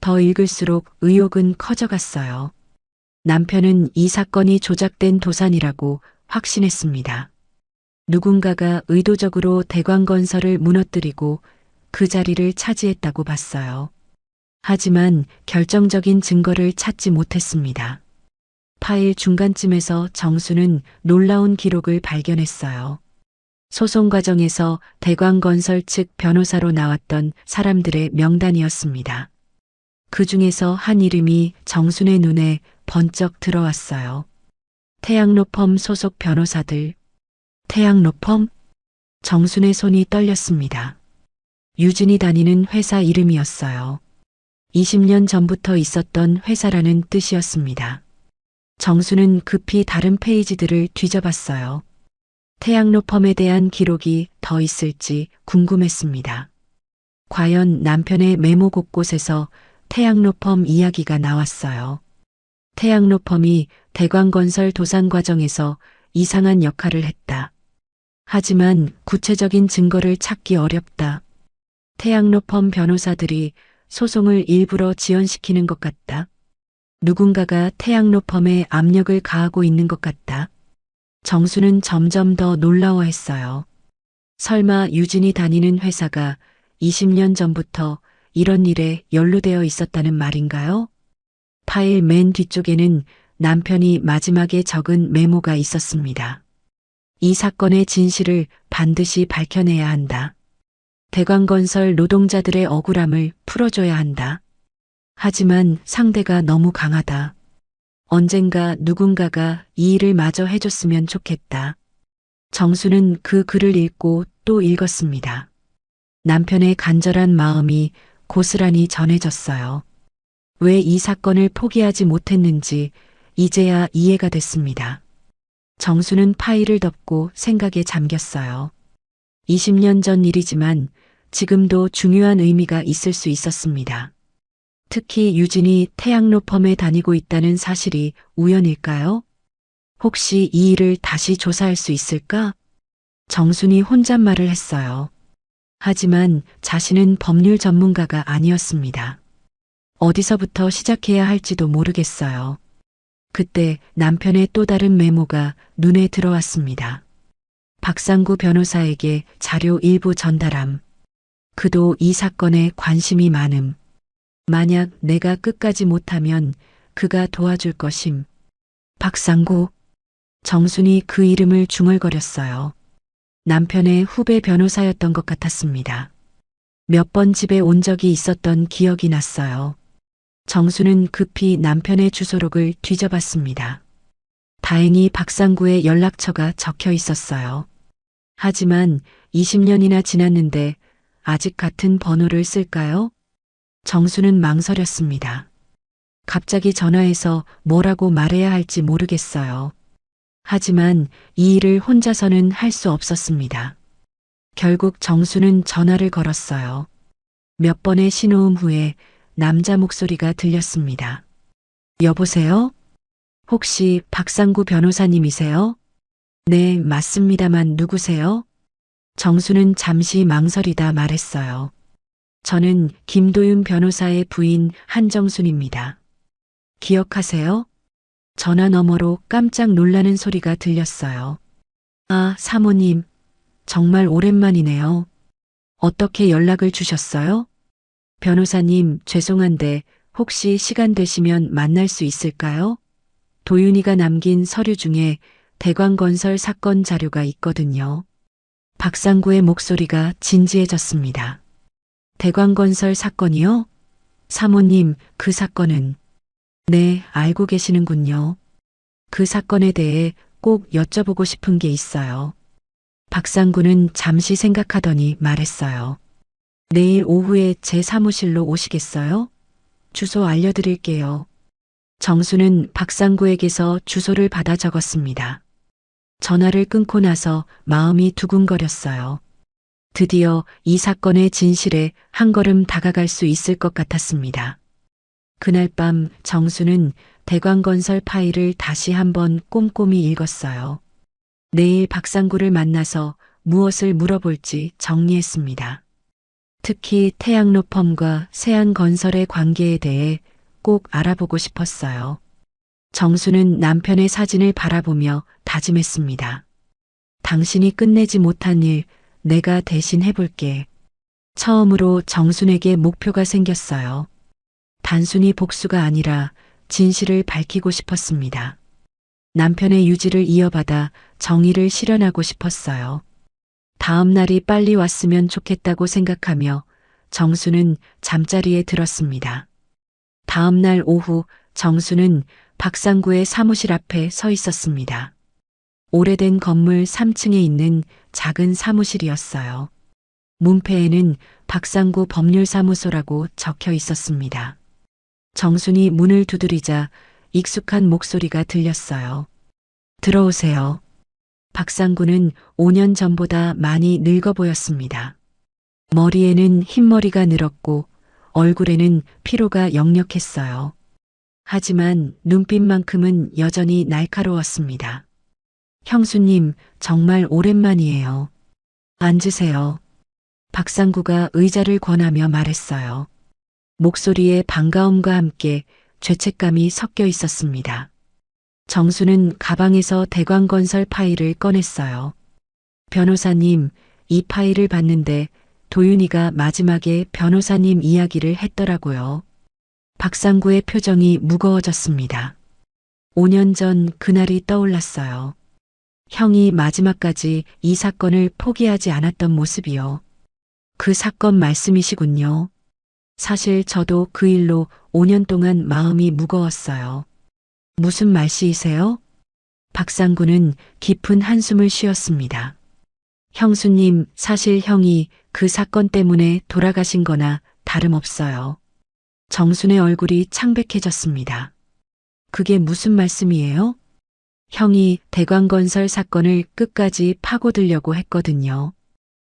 더 읽을수록 의혹은 커져갔어요. 남편은 이 사건이 조작된 도산이라고 확신했습니다. 누군가가 의도적으로 대광건설을 무너뜨리고 그 자리를 차지했다고 봤어요. 하지만 결정적인 증거를 찾지 못했습니다. 파일 중간쯤에서 정수는 놀라운 기록을 발견했어요. 소송 과정에서 대광건설 측 변호사로 나왔던 사람들의 명단이었습니다. 그 중에서 한 이름이 정순의 눈에 번쩍 들어왔어요. 태양로펌 소속 변호사들. 태양로펌? 정순의 손이 떨렸습니다. 유진이 다니는 회사 이름이었어요. 20년 전부터 있었던 회사라는 뜻이었습니다. 정수는 급히 다른 페이지들을 뒤져봤어요. 태양로펌에 대한 기록이 더 있을지 궁금했습니다. 과연 남편의 메모 곳곳에서 태양로펌 이야기가 나왔어요. 태양로펌이 대광건설 도산 과정에서 이상한 역할을 했다. 하지만 구체적인 증거를 찾기 어렵다. 태양로펌 변호사들이 소송을 일부러 지연시키는 것 같다. 누군가가 태양로펌에 압력을 가하고 있는 것 같다. 정수는 점점 더 놀라워했어요. 설마 유진이 다니는 회사가 20년 전부터 이런 일에 연루되어 있었다는 말인가요? 파일 맨 뒤쪽에는 남편이 마지막에 적은 메모가 있었습니다. 이 사건의 진실을 반드시 밝혀내야 한다. 대광건설 노동자들의 억울함을 풀어줘야 한다. 하지만 상대가 너무 강하다. 언젠가 누군가가 이 일을 마저 해줬으면 좋겠다. 정수는 그 글을 읽고 또 읽었습니다. 남편의 간절한 마음이 고스란히 전해졌어요. 왜 이 사건을 포기하지 못했는지 이제야 이해가 됐습니다. 정수는 파일을 덮고 생각에 잠겼어요. 20년 전 일이지만 지금도 중요한 의미가 있을 수 있었습니다. 특히 유진이 태양로펌에 다니고 있다는 사실이 우연일까요? 혹시 이 일을 다시 조사할 수 있을까? 정순이 혼잣말을 했어요. 하지만 자신은 법률 전문가가 아니었습니다. 어디서부터 시작해야 할지도 모르겠어요. 그때 남편의 또 다른 메모가 눈에 들어왔습니다. 박상구 변호사에게 자료 일부 전달함. 그도 이 사건에 관심이 많음. 만약 내가 끝까지 못하면 그가 도와줄 것임. 박상구. 정순이 그 이름을 중얼거렸어요. 남편의 후배 변호사였던 것 같았습니다. 몇 번 집에 온 적이 있었던 기억이 났어요. 정수는 급히 남편의 주소록을 뒤져봤습니다. 다행히 박상구의 연락처가 적혀 있었어요. 하지만 20년이나 지났는데 아직 같은 번호를 쓸까요? 정수는 망설였습니다. 갑자기 전화해서 뭐라고 말해야 할지 모르겠어요. 하지만 이 일을 혼자서는 할 수 없었습니다. 결국 정수는 전화를 걸었어요. 몇 번의 신호음 후에 남자 목소리가 들렸습니다. 여보세요? 혹시 박상구 변호사님이세요? 네, 맞습니다만 누구세요? 정수는 잠시 망설이다 말했어요. 저는 김도윤 변호사의 부인 한정순입니다. 기억하세요? 전화 너머로 깜짝 놀라는 소리가 들렸어요. 아, 사모님. 정말 오랜만이네요. 어떻게 연락을 주셨어요? 변호사님, 죄송한데 혹시 시간 되시면 만날 수 있을까요? 도윤이가 남긴 서류 중에 대광건설 사건 자료가 있거든요. 박상구의 목소리가 진지해졌습니다. 대광건설 사건이요? 사모님, 그 사건은? 네, 알고 계시는군요. 그 사건에 대해 꼭 여쭤보고 싶은 게 있어요. 박상구는 잠시 생각하더니 말했어요. 내일 오후에 제 사무실로 오시겠어요? 주소 알려드릴게요. 정수는 박상구에게서 주소를 받아 적었습니다. 전화를 끊고 나서 마음이 두근거렸어요. 드디어 이 사건의 진실에 한 걸음 다가갈 수 있을 것 같았습니다. 그날 밤 정수는 대광건설 파일을 다시 한번 꼼꼼히 읽었어요. 내일 박상구를 만나서 무엇을 물어볼지 정리했습니다. 특히 태양로펌과 세안건설의 관계에 대해 꼭 알아보고 싶었어요. 정수는 남편의 사진을 바라보며 다짐했습니다. 당신이 끝내지 못한 일 내가 대신 해볼게. 처음으로 정순에게 목표가 생겼어요. 단순히 복수가 아니라 진실을 밝히고 싶었습니다. 남편의 유지를 이어받아 정의를 실현하고 싶었어요. 다음 날이 빨리 왔으면 좋겠다고 생각하며 정수는 잠자리에 들었습니다. 다음 날 오후 정수는 박상구의 사무실 앞에 서 있었습니다. 오래된 건물 3층에 있는 작은 사무실이었어요. 문패에는 박상구 법률사무소라고 적혀 있었습니다. 정순이 문을 두드리자 익숙한 목소리가 들렸어요. 들어오세요. 박상구는 5년 전보다 많이 늙어 보였습니다. 머리에는 흰머리가 늘었고 얼굴에는 피로가 역력했어요. 하지만 눈빛만큼은 여전히 날카로웠습니다. 형수님, 정말 오랜만이에요. 앉으세요. 박상구가 의자를 권하며 말했어요. 목소리에 반가움과 함께 죄책감이 섞여 있었습니다. 정수는 가방에서 대광건설 파일을 꺼냈어요. 변호사님, 이 파일을 봤는데 도윤이가 마지막에 변호사님 이야기를 했더라고요. 박상구의 표정이 무거워졌습니다. 5년 전 그날이 떠올랐어요. 형이 마지막까지 이 사건을 포기하지 않았던 모습이요. 그 사건 말씀이시군요. 사실 저도 그 일로 5년 동안 마음이 무거웠어요. 무슨 말씀이세요? 박상구는 깊은 한숨을 쉬었습니다. 형수님, 사실 형이 그 사건 때문에 돌아가신 거나 다름없어요. 정순의 얼굴이 창백해졌습니다. 그게 무슨 말씀이에요? 형이 대광건설 사건을 끝까지 파고들려고 했거든요.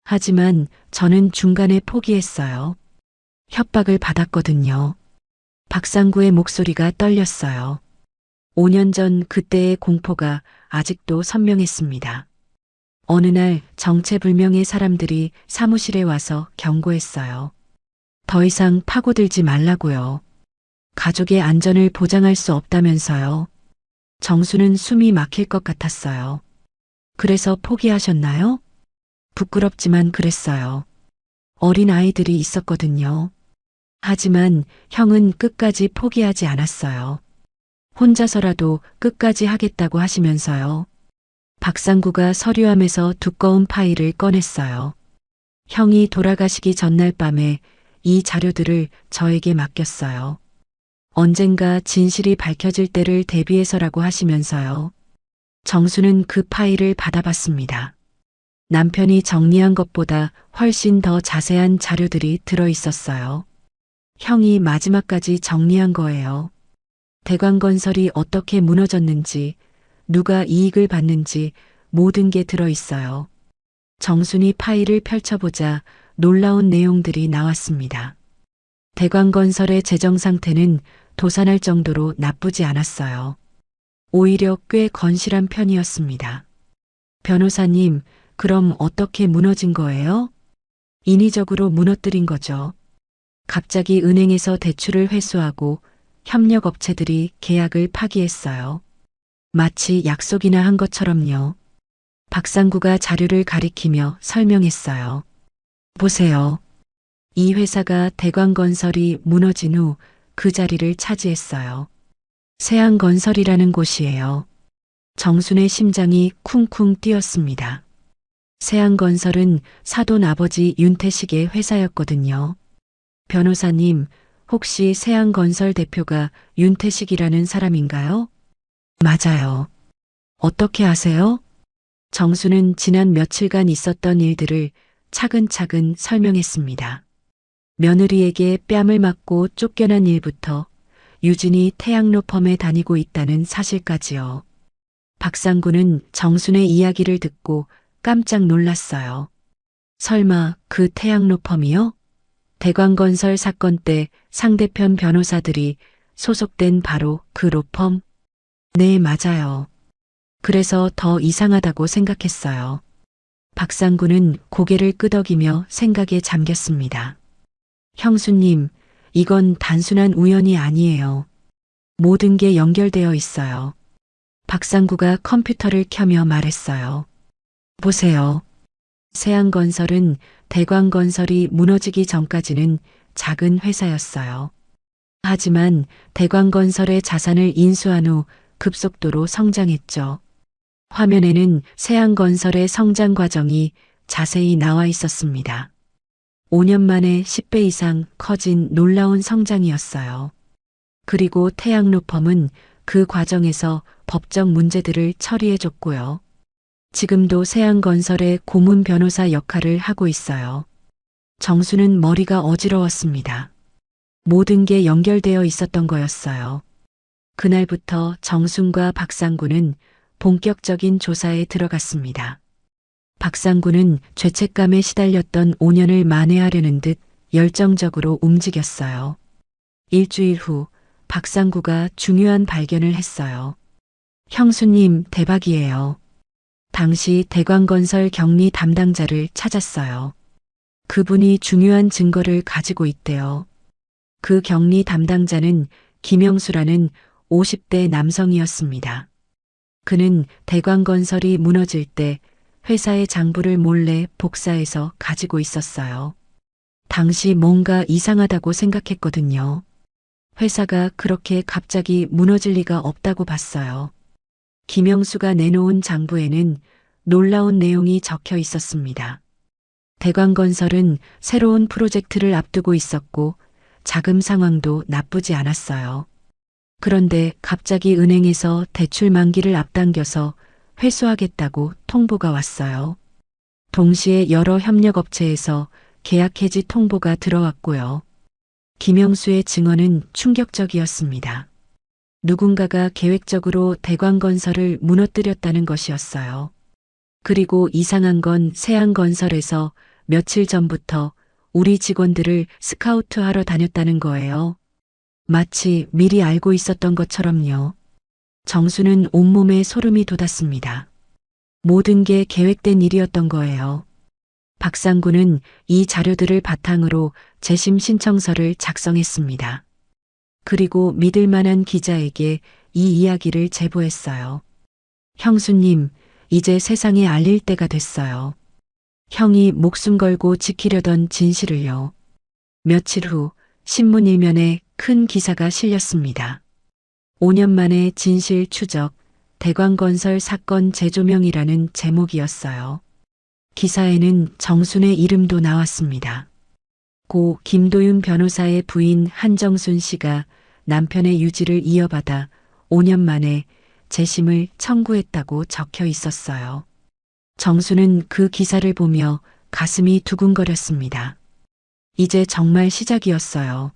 하지만 저는 중간에 포기했어요. 협박을 받았거든요. 박상구의 목소리가 떨렸어요. 5년 전 그때의 공포가 아직도 선명했습니다. 어느 날 정체불명의 사람들이 사무실에 와서 경고했어요. 더 이상 파고들지 말라고요. 가족의 안전을 보장할 수 없다면서요. 정수는 숨이 막힐 것 같았어요. 그래서 포기하셨나요? 부끄럽지만 그랬어요. 어린 아이들이 있었거든요. 하지만 형은 끝까지 포기하지 않았어요. 혼자서라도 끝까지 하겠다고 하시면서요. 박상구가 서류함에서 두꺼운 파일을 꺼냈어요. 형이 돌아가시기 전날 밤에 이 자료들을 저에게 맡겼어요. 언젠가 진실이 밝혀질 때를 대비해서라고 하시면서요. 정수는 그 파일을 받아봤습니다. 남편이 정리한 것보다 훨씬 더 자세한 자료들이 들어 있었어요. 형이 마지막까지 정리한 거예요. 대광건설이 어떻게 무너졌는지, 누가 이익을 받는지 모든 게 들어 있어요. 정순이 파일을 펼쳐보자 놀라운 내용들이 나왔습니다. 대광건설의 재정 상태는 도산할 정도로 나쁘지 않았어요. 오히려 꽤 건실한 편이었습니다. 변호사님, 그럼 어떻게 무너진 거예요? 인위적으로 무너뜨린 거죠. 갑자기 은행에서 대출을 회수하고 협력업체들이 계약을 파기했어요. 마치 약속이나 한 것처럼요. 박상구가 자료를 가리키며 설명했어요. 보세요. 이 회사가 대광건설이 무너진 후 그 자리를 차지했어요. 세안건설이라는 곳이에요. 정순의 심장이 쿵쿵 뛰었습니다. 세안건설은 사돈 아버지 윤태식의 회사였거든요. 변호사님, 혹시 세안건설 대표가 윤태식이라는 사람인가요? 맞아요. 어떻게 아세요? 정수는 지난 며칠간 있었던 일들을 차근차근 설명했습니다. 며느리에게 뺨을 맞고 쫓겨난 일부터 유진이 태양로 펌에 다니고 있다는 사실까지요. 박상구는 정순의 이야기를 듣고 깜짝 놀랐어요. 설마 그 태양로 펌이요? 대광건설 사건 때 상대편 변호사들이 소속된 바로 그 로펌? 네, 맞아요. 그래서 더 이상하다고 생각했어요. 박상구는 고개를 끄덕이며 생각에 잠겼습니다. 형수님, 이건 단순한 우연이 아니에요. 모든 게 연결되어 있어요. 박상구가 컴퓨터를 켜며 말했어요. 보세요. 세안건설은 대광건설이 무너지기 전까지는 작은 회사였어요. 하지만 대광건설의 자산을 인수한 후 급속도로 성장했죠. 화면에는 세안건설의 성장 과정이 자세히 나와 있었습니다. 5년 만에 10배 이상 커진 놀라운 성장이었어요. 그리고 태양로펌은 그 과정에서 법적 문제들을 처리해줬고요. 지금도 세안건설의 고문 변호사 역할을 하고 있어요. 정수는 머리가 어지러웠습니다. 모든 게 연결되어 있었던 거였어요. 그날부터 정순과 박상구는 본격적인 조사에 들어갔습니다. 박상구는 죄책감에 시달렸던 5년을 만회하려는 듯 열정적으로 움직였어요. 일주일 후 박상구가 중요한 발견을 했어요. 형수님, 대박이에요. 당시 대광건설 격리 담당자를 찾았어요. 그분이 중요한 증거를 가지고 있대요. 그 격리 담당자는 김영수라는 50대 남성이었습니다. 그는 대광건설이 무너질 때 회사의 장부를 몰래 복사해서 가지고 있었어요. 당시 뭔가 이상하다고 생각했거든요. 회사가 그렇게 갑자기 무너질 리가 없다고 봤어요. 김영수가 내놓은 장부에는 놀라운 내용이 적혀 있었습니다. 대광건설은 새로운 프로젝트를 앞두고 있었고 자금 상황도 나쁘지 않았어요. 그런데 갑자기 은행에서 대출 만기를 앞당겨서 회수하겠다고 통보가 왔어요. 동시에 여러 협력업체에서 계약 해지 통보가 들어왔고요. 김영수의 증언은 충격적이었습니다. 누군가가 계획적으로 대광건설을 무너뜨렸다는 것이었어요. 그리고 이상한 건 세안건설에서 며칠 전부터 우리 직원들을 스카우트하러 다녔다는 거예요. 마치 미리 알고 있었던 것처럼요. 정수는 온몸에 소름이 돋았습니다. 모든 게 계획된 일이었던 거예요. 박상구는 이 자료들을 바탕으로 재심 신청서를 작성했습니다. 그리고 믿을 만한 기자에게 이 이야기를 제보했어요. 형수님, 이제 세상에 알릴 때가 됐어요. 형이 목숨 걸고 지키려던 진실을요. 며칠 후 신문 일면에 큰 기사가 실렸습니다. 5년 만에 진실 추적, 대광건설 사건 재조명이라는 제목이었어요. 기사에는 정순의 이름도 나왔습니다. 고 김도윤 변호사의 부인 한정순 씨가 남편의 유지를 이어받아 5년 만에 재심을 청구했다고 적혀 있었어요. 정수는 그 기사를 보며 가슴이 두근거렸습니다. 이제 정말 시작이었어요.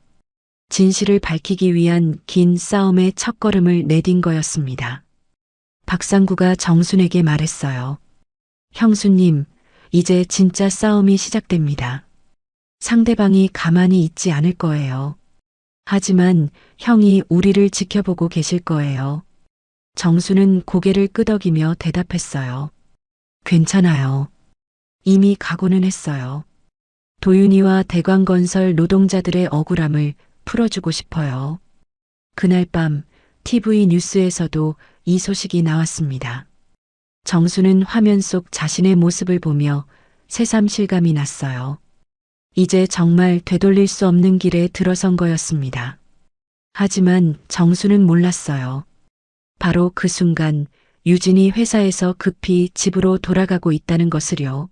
진실을 밝히기 위한 긴 싸움의 첫걸음을 내딘 거였습니다. 박상구가 정순에게 말했어요. 형수님, 이제 진짜 싸움이 시작됩니다. 상대방이 가만히 있지 않을 거예요. 하지만 형이 우리를 지켜보고 계실 거예요. 정수는 고개를 끄덕이며 대답했어요. 괜찮아요. 이미 각오는 했어요. 도윤이와 대광건설 노동자들의 억울함을 풀어주고 싶어요. 그날 밤 TV 뉴스에서도 이 소식이 나왔습니다. 정수는 화면 속 자신의 모습을 보며 새삼 실감이 났어요. 이제 정말 되돌릴 수 없는 길에 들어선 거였습니다. 하지만 정수는 몰랐어요. 바로 그 순간 유진이 회사에서 급히 집으로 돌아가고 있다는 것을요.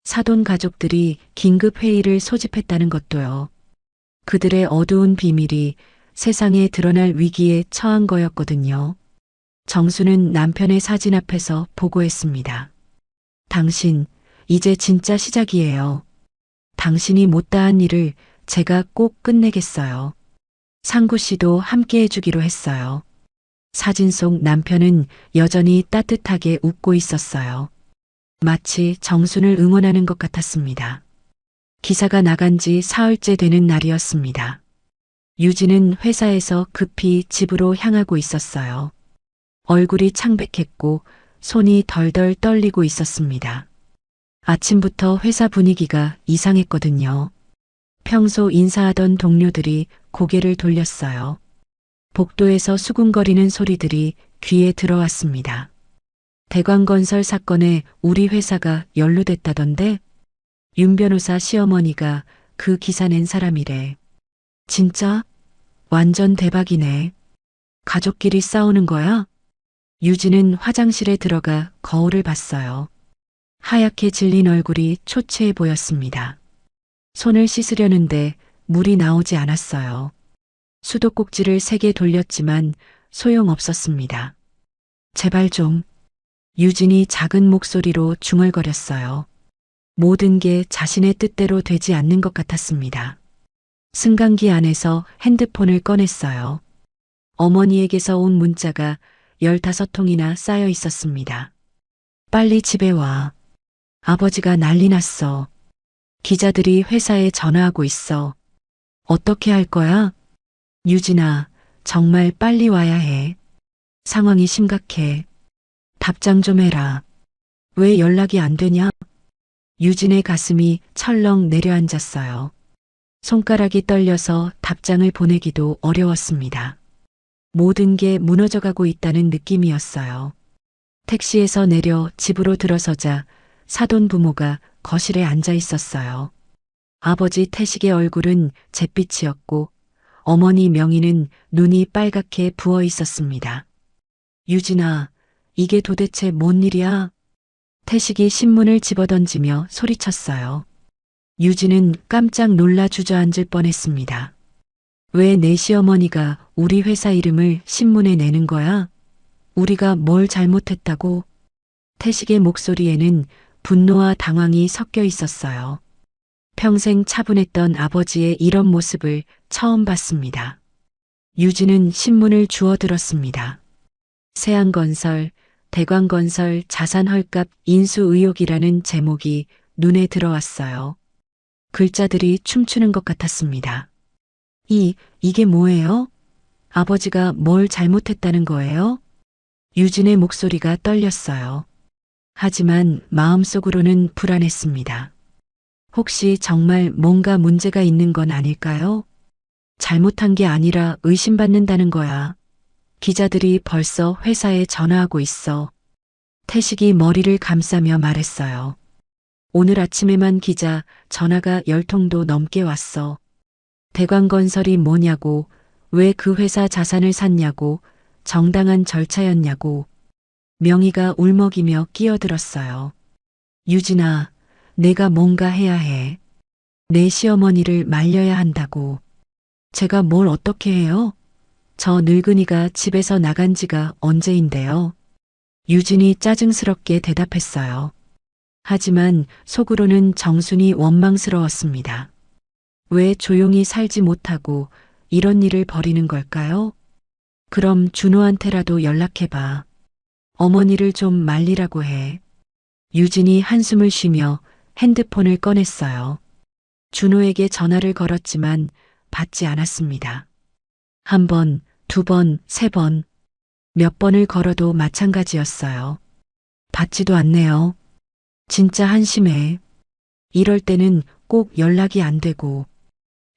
사돈 가족들이 긴급 회의를 소집했다는 것도요. 그들의 어두운 비밀이 세상에 드러날 위기에 처한 거였거든요. 정수는 남편의 사진 앞에서 보고했습니다. 당신, 이제 진짜 시작이에요. 당신이 못다한 일을 제가 꼭 끝내겠어요. 상구 씨도 함께 해주기로 했어요. 사진 속 남편은 여전히 따뜻하게 웃고 있었어요. 마치 정순을 응원하는 것 같았습니다. 기사가 나간 지 사흘째 되는 날이었습니다. 유진은 회사에서 급히 집으로 향하고 있었어요. 얼굴이 창백했고 손이 덜덜 떨리고 있었습니다. 아침부터 회사 분위기가 이상했거든요. 평소 인사하던 동료들이 고개를 돌렸어요. 복도에서 수군거리는 소리들이 귀에 들어왔습니다. 대광건설 사건에 우리 회사가 연루됐다던데 윤 변호사 시어머니가 그 기사 낸 사람이래. 진짜? 완전 대박이네. 가족끼리 싸우는 거야? 유진은 화장실에 들어가 거울을 봤어요. 하얗게 질린 얼굴이 초췌해 보였습니다. 손을 씻으려는데 물이 나오지 않았어요. 수도꼭지를 3개 돌렸지만 소용없었습니다. 제발 좀. 유진이 작은 목소리로 중얼거렸어요. 모든 게 자신의 뜻대로 되지 않는 것 같았습니다. 승강기 안에서 핸드폰을 꺼냈어요. 어머니에게서 온 문자가 15통이나 쌓여 있었습니다. 빨리 집에 와. 아버지가 난리 났어. 기자들이 회사에 전화하고 있어. 어떻게 할 거야? 유진아, 정말 빨리 와야 해. 상황이 심각해. 답장 좀 해라. 왜 연락이 안 되냐? 유진의 가슴이 철렁 내려앉았어요. 손가락이 떨려서 답장을 보내기도 어려웠습니다. 모든 게 무너져가고 있다는 느낌이었어요. 택시에서 내려 집으로 들어서자 사돈 부모가 거실에 앉아 있었어요. 아버지 태식의 얼굴은 잿빛이었고 어머니 명희는 눈이 빨갛게 부어 있었습니다. 유진아, 이게 도대체 뭔 일이야? 태식이 신문을 집어던지며 소리쳤어요. 유진은 깜짝 놀라 주저앉을 뻔했습니다. 왜 내 시어머니가 우리 회사 이름을 신문에 내는 거야? 우리가 뭘 잘못했다고? 태식의 목소리에는 분노와 당황이 섞여 있었어요. 평생 차분했던 아버지의 이런 모습을 처음 봤습니다. 유진은 신문을 주워들었습니다. 세안건설, 대광건설 자산 헐값 인수 의혹이라는 제목이 눈에 들어왔어요. 글자들이 춤추는 것 같았습니다. 이게 뭐예요? 아버지가 뭘 잘못했다는 거예요? 유진의 목소리가 떨렸어요. 하지만 마음속으로는 불안했습니다. 혹시 정말 뭔가 문제가 있는 건 아닐까요? 잘못한 게 아니라 의심받는다는 거야. 기자들이 벌써 회사에 전화하고 있어. 태식이 머리를 감싸며 말했어요. 오늘 아침에만 기자 전화가 10통도 넘게 왔어. 대광건설이 뭐냐고, 왜 그 회사 자산을 샀냐고, 정당한 절차였냐고. 명희가 울먹이며 끼어들었어요. 유진아, 내가 뭔가 해야 해. 내 시어머니를 말려야 한다고. 제가 뭘 어떻게 해요? 저 늙은이가 집에서 나간 지가 언제인데요? 유진이 짜증스럽게 대답했어요. 하지만 속으로는 정순이 원망스러웠습니다. 왜 조용히 살지 못하고 이런 일을 벌이는 걸까요? 그럼 준호한테라도 연락해봐. 어머니를 좀 말리라고 해. 유진이 한숨을 쉬며 핸드폰을 꺼냈어요. 준호에게 전화를 걸었지만 받지 않았습니다. 1번, 2번, 3번. 몇 번을 걸어도 마찬가지였어요. 받지도 않네요. 진짜 한심해. 이럴 때는 꼭 연락이 안 되고.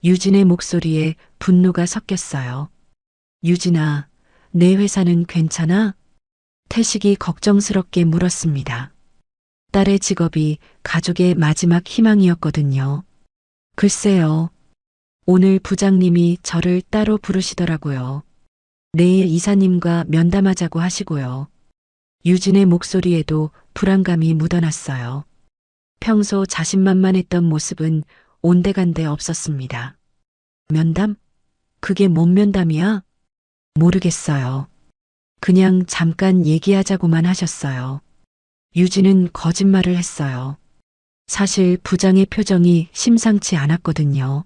유진의 목소리에 분노가 섞였어요. 유진아, 내 회사는 괜찮아? 태식이 걱정스럽게 물었습니다. 딸의 직업이 가족의 마지막 희망이었거든요. 글쎄요. 오늘 부장님이 저를 따로 부르시더라고요. 내일 이사님과 면담하자고 하시고요. 유진의 목소리에도 불안감이 묻어났어요. 평소 자신만만했던 모습은 온데간데 없었습니다. 면담? 그게 뭔 면담이야? 모르겠어요. 그냥 잠깐 얘기하자고만 하셨어요. 유진은 거짓말을 했어요. 사실 부장의 표정이 심상치 않았거든요.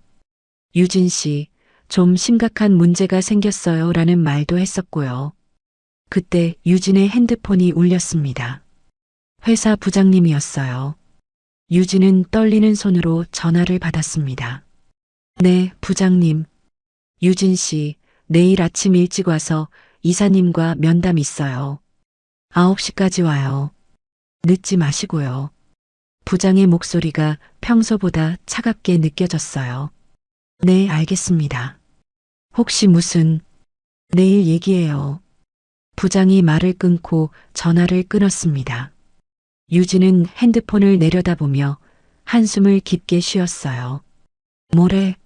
유진 씨, 좀 심각한 문제가 생겼어요 라는 말도 했었고요. 그때 유진의 핸드폰이 울렸습니다. 회사 부장님이었어요. 유진은 떨리는 손으로 전화를 받았습니다. 네, 부장님. 유진 씨, 내일 아침 일찍 와서 이사님과 면담 있어요. 9시까지 와요. 늦지 마시고요. 부장의 목소리가 평소보다 차갑게 느껴졌어요. 네, 알겠습니다. 혹시 무슨, 내일 얘기해요. 부장이 말을 끊고 전화를 끊었습니다. 유진은 핸드폰을 내려다보며 한숨을 깊게 쉬었어요. 뭐래?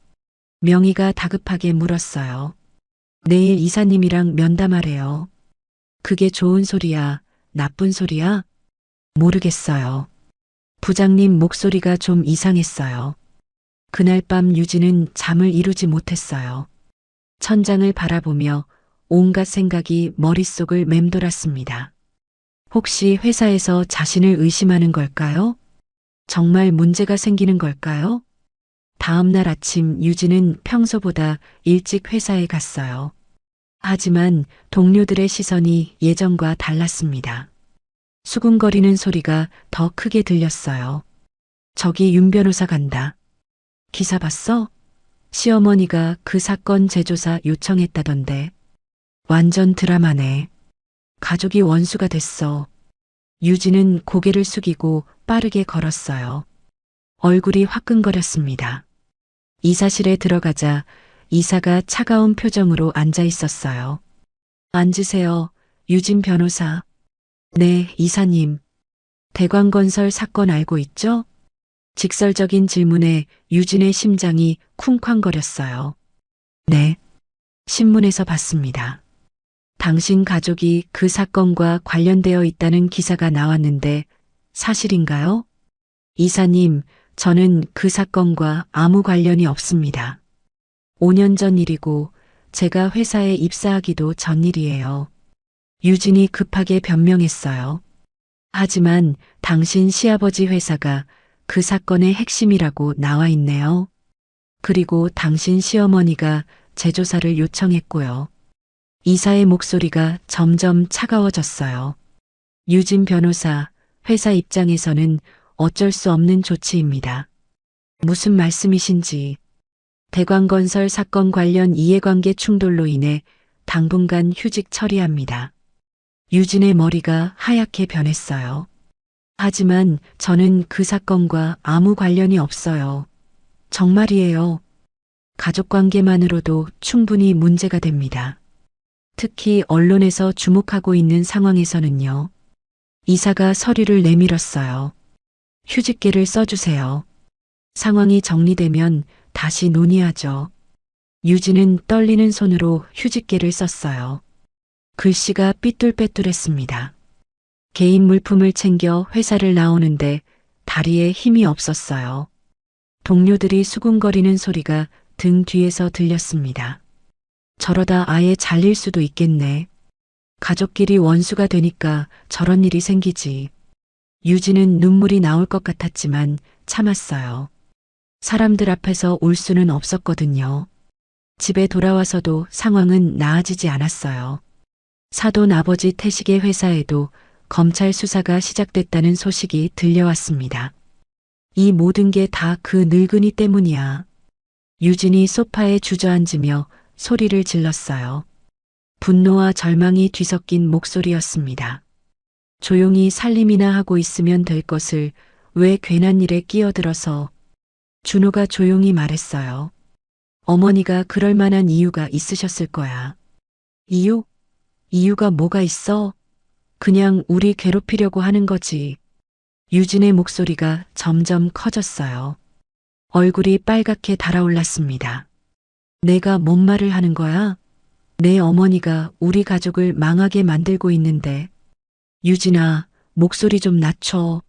명희가 다급하게 물었어요. 내일 이사님이랑 면담하래요. 그게 좋은 소리야, 나쁜 소리야? 모르겠어요. 부장님 목소리가 좀 이상했어요. 그날 밤 유진은 잠을 이루지 못했어요. 천장을 바라보며 온갖 생각이 머릿속을 맴돌았습니다. 혹시 회사에서 자신을 의심하는 걸까요? 정말 문제가 생기는 걸까요? 다음 날 아침 유진은 평소보다 일찍 회사에 갔어요. 하지만 동료들의 시선이 예전과 달랐습니다. 수군거리는 소리가 더 크게 들렸어요. 저기 윤 변호사 간다. 기사 봤어? 시어머니가 그 사건 재조사 요청했다던데. 완전 드라마네. 가족이 원수가 됐어. 유진은 고개를 숙이고 빠르게 걸었어요. 얼굴이 화끈거렸습니다. 이사실에 들어가자 이사가 차가운 표정으로 앉아 있었어요. 앉으세요, 유진 변호사. 네, 이사님. 대광건설 사건 알고 있죠? 직설적인 질문에 유진의 심장이 쿵쾅거렸어요. 네. 신문에서 봤습니다. 당신 가족이 그 사건과 관련되어 있다는 기사가 나왔는데 사실인가요? 이사님, 저는 그 사건과 아무 관련이 없습니다. 5년 전 일이고 제가 회사에 입사하기도 전 일이에요. 유진이 급하게 변명했어요. 하지만 당신 시아버지 회사가 그 사건의 핵심이라고 나와 있네요. 그리고 당신 시어머니가 재조사를 요청했고요. 이사의 목소리가 점점 차가워졌어요. 유진 변호사, 회사 입장에서는 어쩔 수 없는 조치입니다. 무슨 말씀이신지. 대광건설 사건 관련 이해관계 충돌로 인해 당분간 휴직 처리합니다. 유진의 머리가 하얗게 변했어요. 하지만 저는 그 사건과 아무 관련이 없어요. 정말이에요. 가족관계만으로도 충분히 문제가 됩니다. 특히 언론에서 주목하고 있는 상황에서는요. 이사가 서류를 내밀었어요. 휴직계를 써주세요. 상황이 정리되면 다시 논의하죠. 유진은 떨리는 손으로 휴직계를 썼어요. 글씨가 삐뚤빼뚤했습니다. 개인 물품을 챙겨 회사를 나오는데 다리에 힘이 없었어요. 동료들이 수군거리는 소리가 등 뒤에서 들렸습니다. 저러다 아예 잘릴 수도 있겠네. 가족끼리 원수가 되니까 저런 일이 생기지. 유진은 눈물이 나올 것 같았지만 참았어요. 사람들 앞에서 울 수는 없었거든요. 집에 돌아와서도 상황은 나아지지 않았어요. 사돈 아버지 태식의 회사에도 검찰 수사가 시작됐다는 소식이 들려왔습니다. 이 모든 게 다 그 늙은이 때문이야. 유진이 소파에 주저앉으며 소리를 질렀어요. 분노와 절망이 뒤섞인 목소리였습니다. 조용히 살림이나 하고 있으면 될 것을 왜 괜한 일에 끼어들어서. 준호가 조용히 말했어요. 어머니가 그럴 만한 이유가 있으셨을 거야. 이유? 이유가 뭐가 있어? 그냥 우리 괴롭히려고 하는 거지. 유진의 목소리가 점점 커졌어요. 얼굴이 빨갛게 달아올랐습니다. 내가 뭔 말을 하는 거야? 내 어머니가 우리 가족을 망하게 만들고 있는데. 유진아, 목소리 좀 낮춰.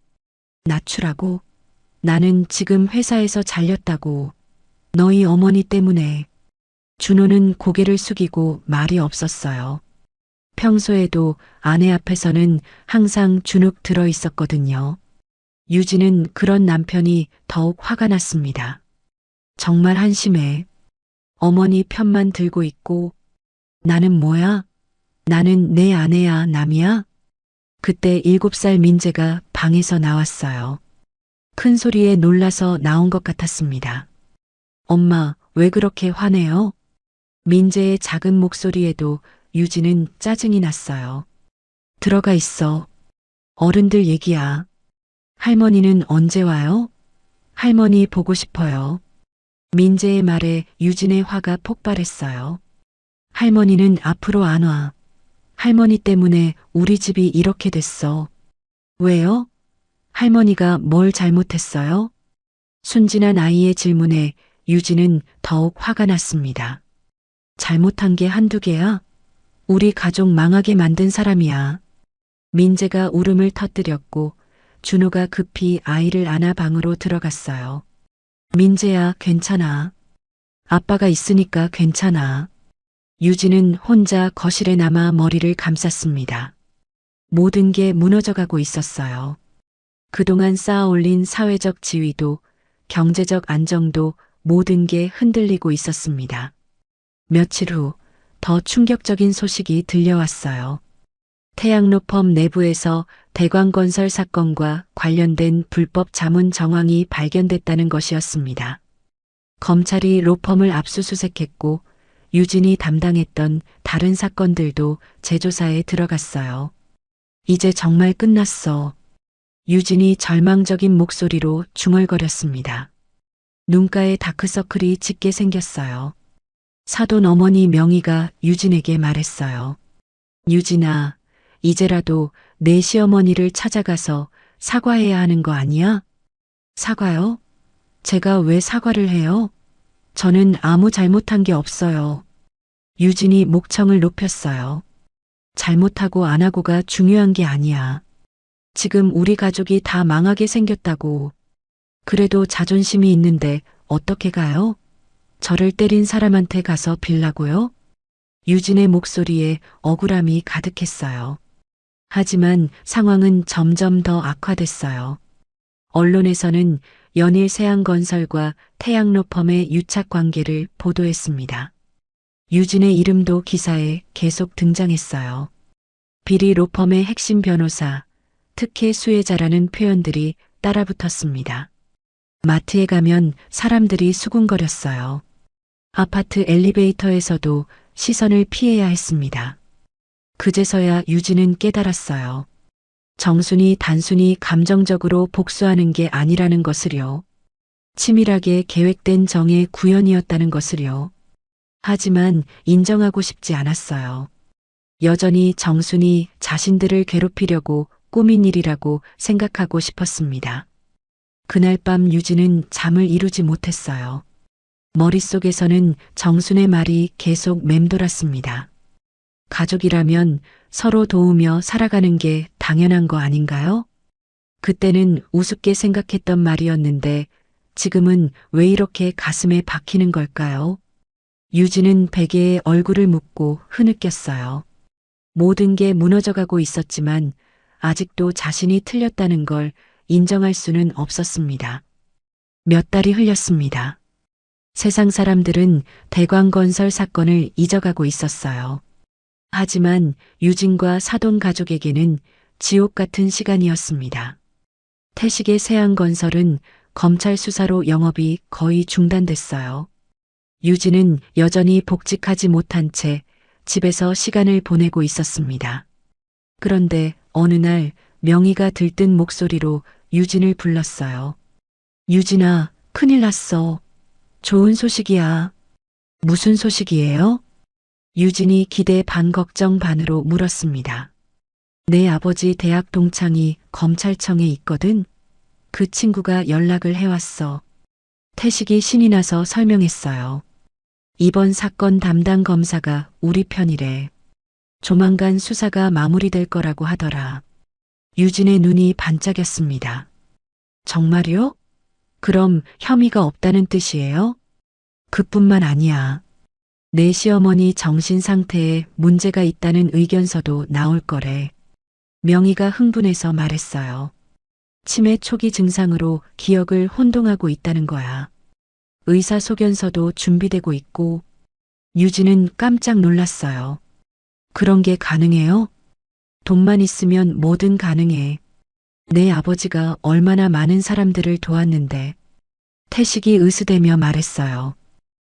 낮추라고? 나는 지금 회사에서 잘렸다고. 너희 어머니 때문에. 준호는 고개를 숙이고 말이 없었어요. 평소에도 아내 앞에서는 항상 주눅 들어 있었거든요. 유진은 그런 남편이 더욱 화가 났습니다. 정말 한심해. 어머니 편만 들고 있고. 나는 뭐야? 나는 내 아내야, 남이야? 그때 7살 민재가 방에서 나왔어요. 큰 소리에 놀라서 나온 것 같았습니다. 엄마, 왜 그렇게 화내요? 민재의 작은 목소리에도 유진은 짜증이 났어요. 들어가 있어. 어른들 얘기야. 할머니는 언제 와요? 할머니 보고 싶어요. 민재의 말에 유진의 화가 폭발했어요. 할머니는 앞으로 안 와. 할머니 때문에 우리 집이 이렇게 됐어. 왜요? 할머니가 뭘 잘못했어요? 순진한 아이의 질문에 유진은 더욱 화가 났습니다. 잘못한 게 한두 개야? 우리 가족 망하게 만든 사람이야. 민재가 울음을 터뜨렸고 준호가 급히 아이를 안아 방으로 들어갔어요. 민재야, 괜찮아. 아빠가 있으니까 괜찮아. 유진은 혼자 거실에 남아 머리를 감쌌습니다. 모든 게 무너져가고 있었어요. 그동안 쌓아올린 사회적 지위도 경제적 안정도 모든 게 흔들리고 있었습니다. 며칠 후 더 충격적인 소식이 들려왔어요. 태양로펌 내부에서 대광건설 사건과 관련된 불법 자문 정황이 발견됐다는 것이었습니다. 검찰이 로펌을 압수수색했고 유진이 담당했던 다른 사건들도 재조사에 들어갔어요. 이제 정말 끝났어. 유진이 절망적인 목소리로 중얼거렸습니다. 눈가에 다크서클이 짙게 생겼어요. 사돈 어머니 명희가 유진에게 말했어요. 유진아, 이제라도 내 시어머니를 찾아가서 사과해야 하는 거 아니야? 사과요? 제가 왜 사과를 해요? 저는 아무 잘못한 게 없어요. 유진이 목청을 높였어요. 잘못하고 안 하고가 중요한 게 아니야. 지금 우리 가족이 다 망하게 생겼다고. 그래도 자존심이 있는데 어떻게 가요? 저를 때린 사람한테 가서 빌라고요? 유진의 목소리에 억울함이 가득했어요. 하지만 상황은 점점 더 악화됐어요. 언론에서는 연일 세양건설과 태양로펌의 유착 관계를 보도했습니다. 유진의 이름도 기사에 계속 등장했어요. 비리 로펌의 핵심 변호사, 특혜 수혜자라는 표현들이 따라붙었습니다. 마트에 가면 사람들이 수군거렸어요. 아파트 엘리베이터에서도 시선을 피해야 했습니다. 그제서야 유진은 깨달았어요. 정순이 단순히 감정적으로 복수하는 게 아니라는 것을요. 치밀하게 계획된 정의 구현이었다는 것을요. 하지만 인정하고 싶지 않았어요. 여전히 정순이 자신들을 괴롭히려고 꾸민 일이라고 생각하고 싶었습니다. 그날 밤 유진은 잠을 이루지 못했어요. 머릿속에서는 정순의 말이 계속 맴돌았습니다. 가족이라면 서로 도우며 살아가는 게 당연한 거 아닌가요? 그때는 우습게 생각했던 말이었는데 지금은 왜 이렇게 가슴에 박히는 걸까요? 유진은 베개에 얼굴을 묻고 흐느꼈어요. 모든 게 무너져가고 있었지만 아직도 자신이 틀렸다는 걸 인정할 수는 없었습니다. 몇 달이 흘렸습니다. 세상 사람들은 대광건설 사건을 잊어가고 있었어요. 하지만 유진과 사돈 가족에게는 지옥 같은 시간이었습니다. 태식의 세양건설은 검찰 수사로 영업이 거의 중단됐어요. 유진은 여전히 복직하지 못한 채 집에서 시간을 보내고 있었습니다. 그런데 어느 날 명희가 들뜬 목소리로 유진을 불렀어요. 유진아, 큰일 났어. 좋은 소식이야. 무슨 소식이에요? 유진이 기대 반 걱정 반으로 물었습니다. 내 아버지 대학 동창이 검찰청에 있거든. 그 친구가 연락을 해왔어. 태식이 신이 나서 설명했어요. 이번 사건 담당 검사가 우리 편이래. 조만간 수사가 마무리될 거라고 하더라. 유진의 눈이 반짝였습니다. 정말요? 그럼 혐의가 없다는 뜻이에요? 그뿐만 아니야. 내 시어머니 정신 상태에 문제가 있다는 의견서도 나올 거래. 명희가 흥분해서 말했어요. 치매 초기 증상으로 기억을 혼동하고 있다는 거야. 의사소견서도 준비되고 있고. 유진은 깜짝 놀랐어요. 그런 게 가능해요? 돈만 있으면 뭐든 가능해. 내 아버지가 얼마나 많은 사람들을 도왔는데. 태식이 으스대며 말했어요.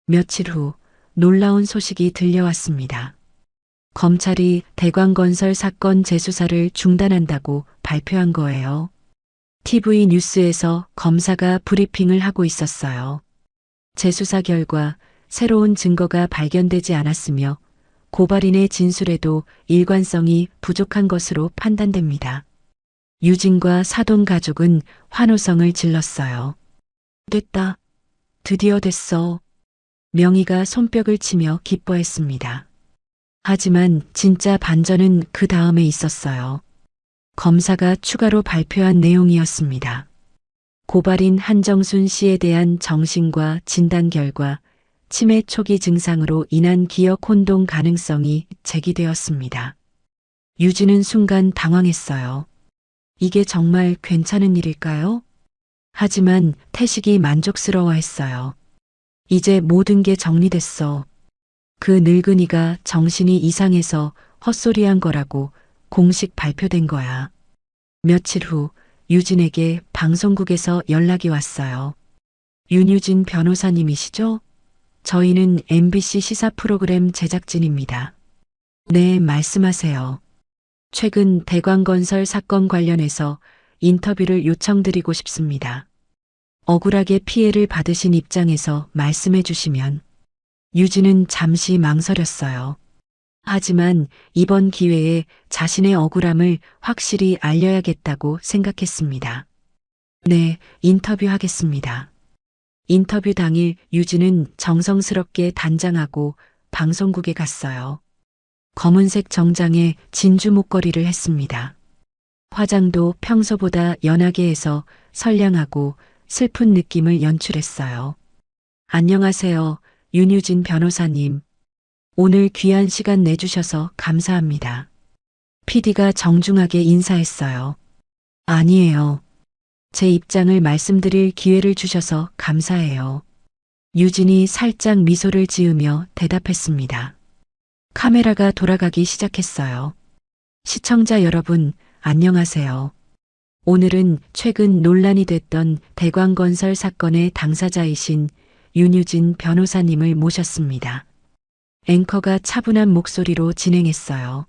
며칠 후 놀라운 소식이 들려왔습니다. 검찰이 대광건설 사건 재수사를 중단한다고 발표한 거예요. TV 뉴스에서 검사가 브리핑을 하고 있었어요. 재수사 결과 새로운 증거가 발견되지 않았으며 고발인의 진술에도 일관성이 부족한 것으로 판단됩니다. 유진과 사돈 가족은 환호성을 질렀어요. 됐다. 드디어 됐어. 명희가 손뼉을 치며 기뻐했습니다. 하지만 진짜 반전은 그 다음에 있었어요. 검사가 추가로 발표한 내용이었습니다. 고발인 한정순 씨에 대한 정신과 진단 결과 치매 초기 증상으로 인한 기억 혼동 가능성이 제기되었습니다. 유진은 순간 당황했어요. 이게 정말 괜찮은 일일까요? 하지만 태식이 만족스러워했어요. 이제 모든 게 정리됐어. 그 늙은이가 정신이 이상해서 헛소리한 거라고 공식 발표된 거야. 며칠 후 유진에게 방송국에서 연락이 왔어요. 윤유진 변호사님이시죠? 저희는 MBC 시사 프로그램 제작진입니다. 네, 말씀하세요. 최근 대광건설 사건 관련해서 인터뷰를 요청드리고 싶습니다. 억울하게 피해를 받으신 입장에서 말씀해 주시면. 유진은 잠시 망설였어요. 하지만 이번 기회에 자신의 억울함을 확실히 알려야겠다고 생각했습니다. 네, 인터뷰하겠습니다. 인터뷰 당일 유진은 정성스럽게 단장하고 방송국에 갔어요. 검은색 정장에 진주 목걸이를 했습니다. 화장도 평소보다 연하게 해서 선량하고 슬픈 느낌을 연출했어요. 안녕하세요, 윤유진 변호사님. 오늘 귀한 시간 내주셔서 감사합니다. PD가 정중하게 인사했어요. 아니에요. 제 입장을 말씀드릴 기회를 주셔서 감사해요. 유진이 살짝 미소를 지으며 대답했습니다. 카메라가 돌아가기 시작했어요. 시청자 여러분, 안녕하세요. 오늘은 최근 논란이 됐던 대광건설 사건의 당사자이신 윤유진 변호사님을 모셨습니다. 앵커가 차분한 목소리로 진행했어요.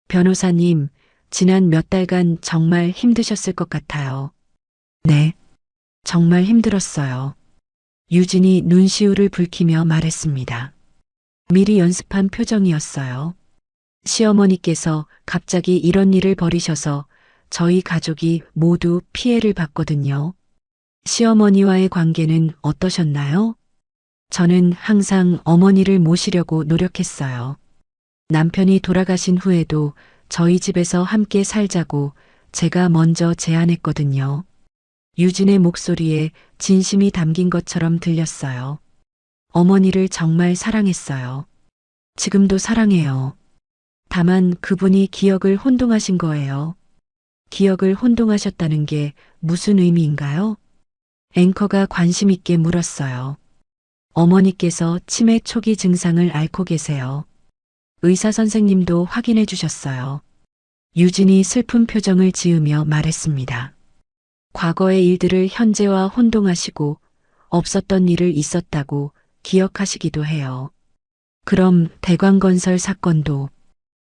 변호사님, 지난 몇 달간 정말 힘드셨을 것 같아요. 네, 정말 힘들었어요. 유진이 눈시울을 붉히며 말했습니다. 미리 연습한 표정이었어요. 시어머니께서 갑자기 이런 일을 벌이셔서 저희 가족이 모두 피해를 봤거든요. 시어머니와의 관계는 어떠셨나요? 저는 항상 어머니를 모시려고 노력했어요. 남편이 돌아가신 후에도 저희 집에서 함께 살자고 제가 먼저 제안했거든요. 유진의 목소리에 진심이 담긴 것처럼 들렸어요. 어머니를 정말 사랑했어요. 지금도 사랑해요. 다만 그분이 기억을 혼동하신 거예요. 기억을 혼동하셨다는 게 무슨 의미인가요? 앵커가 관심 있게 물었어요. 어머니께서 치매 초기 증상을 앓고 계세요. 의사 선생님도 확인해 주셨어요. 유진이 슬픈 표정을 지으며 말했습니다. 과거의 일들을 현재와 혼동하시고 없었던 일을 있었다고 기억하시기도 해요. 그럼 대광건설 사건도?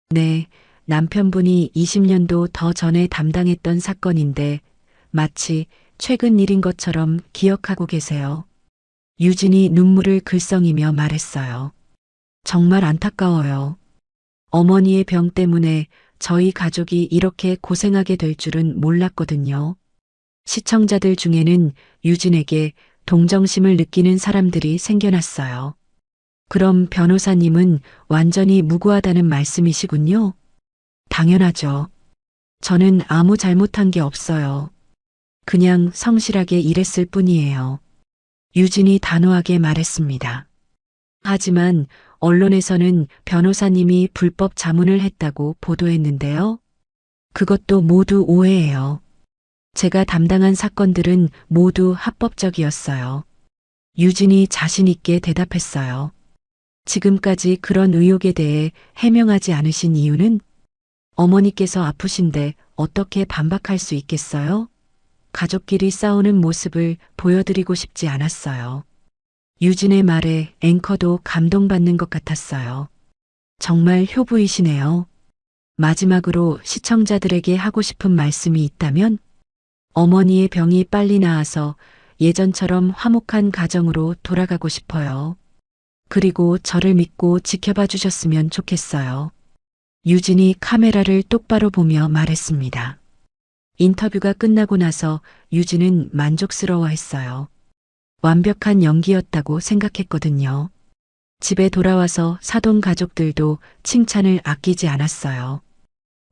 네, 남편분이 20년도 더 전에 담당했던 사건인데 마치 최근 일인 것처럼 기억하고 계세요. 유진이 눈물을 글썽이며 말했어요. 정말 안타까워요. 어머니의 병 때문에 저희 가족이 이렇게 고생하게 될 줄은 몰랐거든요. 시청자들 중에는 유진에게 동정심을 느끼는 사람들이 생겨났어요. 그럼 변호사님은 완전히 무고하다는 말씀이시군요. 당연하죠. 저는 아무 잘못한 게 없어요. 그냥 성실하게 일했을 뿐이에요. 유진이 단호하게 말했습니다. 하지만 언론에서는 변호사님이 불법 자문을 했다고 보도했는데요. 그것도 모두 오해예요. 제가 담당한 사건들은 모두 합법적이었어요. 유진이 자신 있게 대답했어요. 지금까지 그런 의혹에 대해 해명하지 않으신 이유는 어머니께서 아프신데 어떻게 반박할 수 있겠어요? 가족끼리 싸우는 모습을 보여드리고 싶지 않았어요. 유진의 말에 앵커도 감동받는 것 같았어요. 정말 효부이시네요. 마지막으로 시청자들에게 하고 싶은 말씀이 있다면 어머니의 병이 빨리 나아서 예전처럼 화목한 가정으로 돌아가고 싶어요. 그리고 저를 믿고 지켜봐 주셨으면 좋겠어요. 유진이 카메라를 똑바로 보며 말했습니다. 인터뷰가 끝나고 나서 유진은 만족스러워했어요. 완벽한 연기였다고 생각했거든요. 집에 돌아와서 사돈 가족들도 칭찬을 아끼지 않았어요.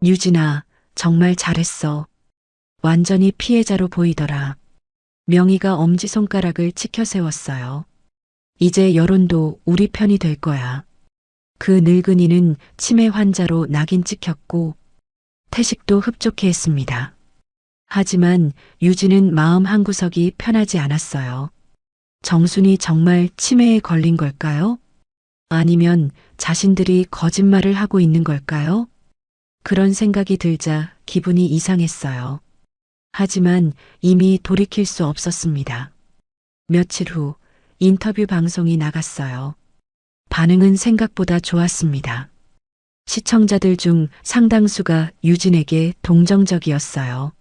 유진아, 정말 잘했어. 완전히 피해자로 보이더라. 명희가 엄지손가락을 치켜 세웠어요. 이제 여론도 우리 편이 될 거야. 그 늙은이는 치매 환자로 낙인 찍혔고 태식도 흡족해 했습니다. 하지만 유진은 마음 한구석이 편하지 않았어요. 정순이 정말 치매에 걸린 걸까요? 아니면 자신들이 거짓말을 하고 있는 걸까요? 그런 생각이 들자 기분이 이상했어요. 하지만 이미 돌이킬 수 없었습니다. 며칠 후 인터뷰 방송이 나갔어요. 반응은 생각보다 좋았습니다. 시청자들 중 상당수가 유진에게 동정적이었어요.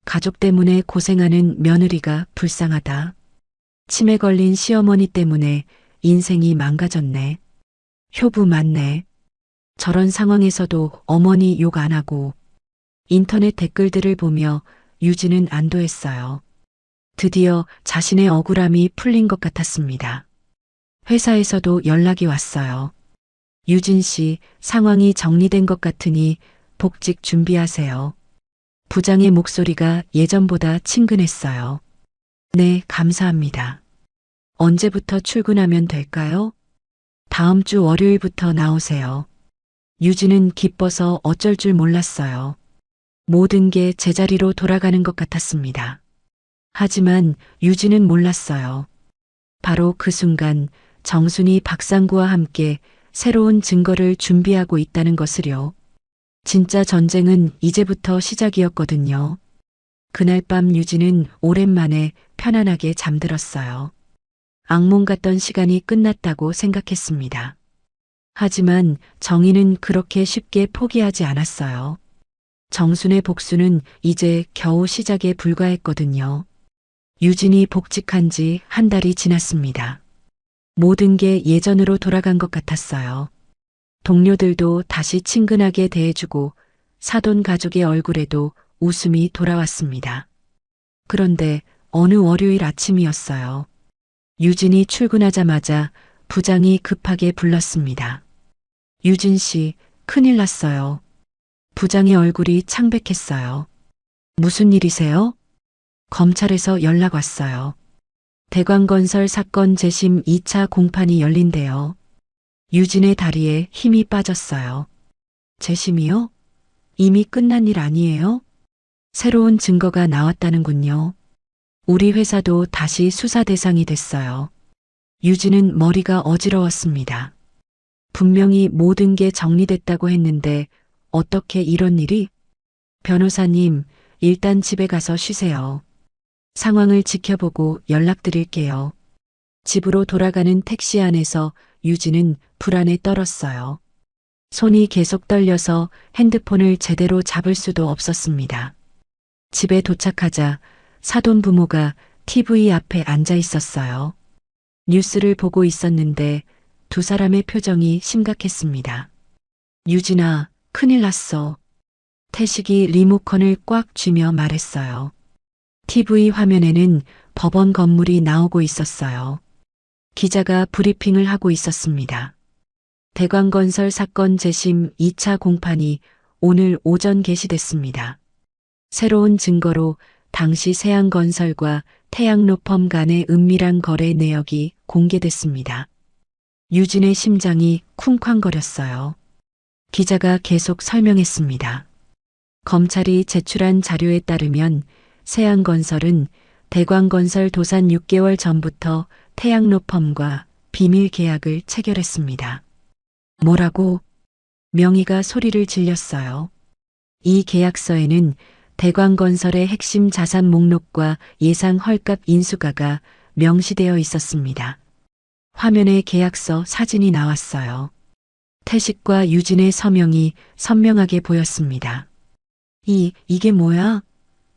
가족 때문에 고생하는 며느리가 불쌍하다. 치매 걸린 시어머니 때문에 인생이 망가졌네. 효부 맞네. 저런 상황에서도 어머니 욕 안 하고. 인터넷 댓글들을 보며 유진은 안도했어요. 드디어 자신의 억울함이 풀린 것 같았습니다. 회사에서도 연락이 왔어요. 유진 씨, 상황이 정리된 것 같으니 복직 준비하세요. 부장의 목소리가 예전보다 친근했어요. 네, 감사합니다. 언제부터 출근하면 될까요? 다음 주 월요일부터 나오세요. 유진은 기뻐서 어쩔 줄 몰랐어요. 모든 게 제자리로 돌아가는 것 같았습니다. 하지만 유진은 몰랐어요. 바로 그 순간 정순이 박상구와 함께 새로운 증거를 준비하고 있다는 것을요. 진짜 전쟁은 이제부터 시작이었거든요. 그날 밤 유진은 오랜만에 편안하게 잠들었어요. 악몽 같던 시간이 끝났다고 생각했습니다. 하지만 정희는 그렇게 쉽게 포기하지 않았어요. 정순의 복수는 이제 겨우 시작에 불과했거든요. 유진이 복직한 지 한 달이 지났습니다. 모든 게 예전으로 돌아간 것 같았어요. 동료들도 다시 친근하게 대해주고 사돈 가족의 얼굴에도 웃음이 돌아왔습니다. 그런데 어느 월요일 아침이었어요. 유진이 출근하자마자 부장이 급하게 불렀습니다. 유진 씨, 큰일 났어요. 부장의 얼굴이 창백했어요. 무슨 일이세요? 검찰에서 연락 왔어요. 대광건설 사건 재심 2차 공판이 열린대요. 유진의 다리에 힘이 빠졌어요. 재심이요? 이미 끝난 일 아니에요? 새로운 증거가 나왔다는군요. 우리 회사도 다시 수사 대상이 됐어요. 유진은 머리가 어지러웠습니다. 분명히 모든 게 정리됐다고 했는데 어떻게 이런 일이? 변호사님, 일단 집에 가서 쉬세요. 상황을 지켜보고 연락드릴게요. 집으로 돌아가는 택시 안에서 유진은 불안에 떨었어요. 손이 계속 떨려서 핸드폰을 제대로 잡을 수도 없었습니다. 집에 도착하자 사돈 부모가 TV 앞에 앉아 있었어요. 뉴스를 보고 있었는데 두 사람의 표정이 심각했습니다. 유진아, 큰일 났어. 태식이 리모컨을 꽉 쥐며 말했어요. TV 화면에는 법원 건물이 나오고 있었어요. 기자가 브리핑을 하고 있었습니다. 대광건설 사건 재심 2차 공판이 오늘 오전 개시됐습니다. 새로운 증거로 당시 세양건설과 태양로펌 간의 은밀한 거래 내역이 공개됐습니다. 유진의 심장이 쿵쾅거렸어요. 기자가 계속 설명했습니다. 검찰이 제출한 자료에 따르면 세양건설은 대광건설 도산 6개월 전부터 태양로펌과 비밀 계약을 체결했습니다. 뭐라고? 명의가 소리를 질렸어요. 이 계약서에는 대광건설의 핵심 자산 목록과 예상 헐값 인수가가 명시되어 있었습니다. 화면에 계약서 사진이 나왔어요. 태식과 유진의 서명이 선명하게 보였습니다. 이게 뭐야?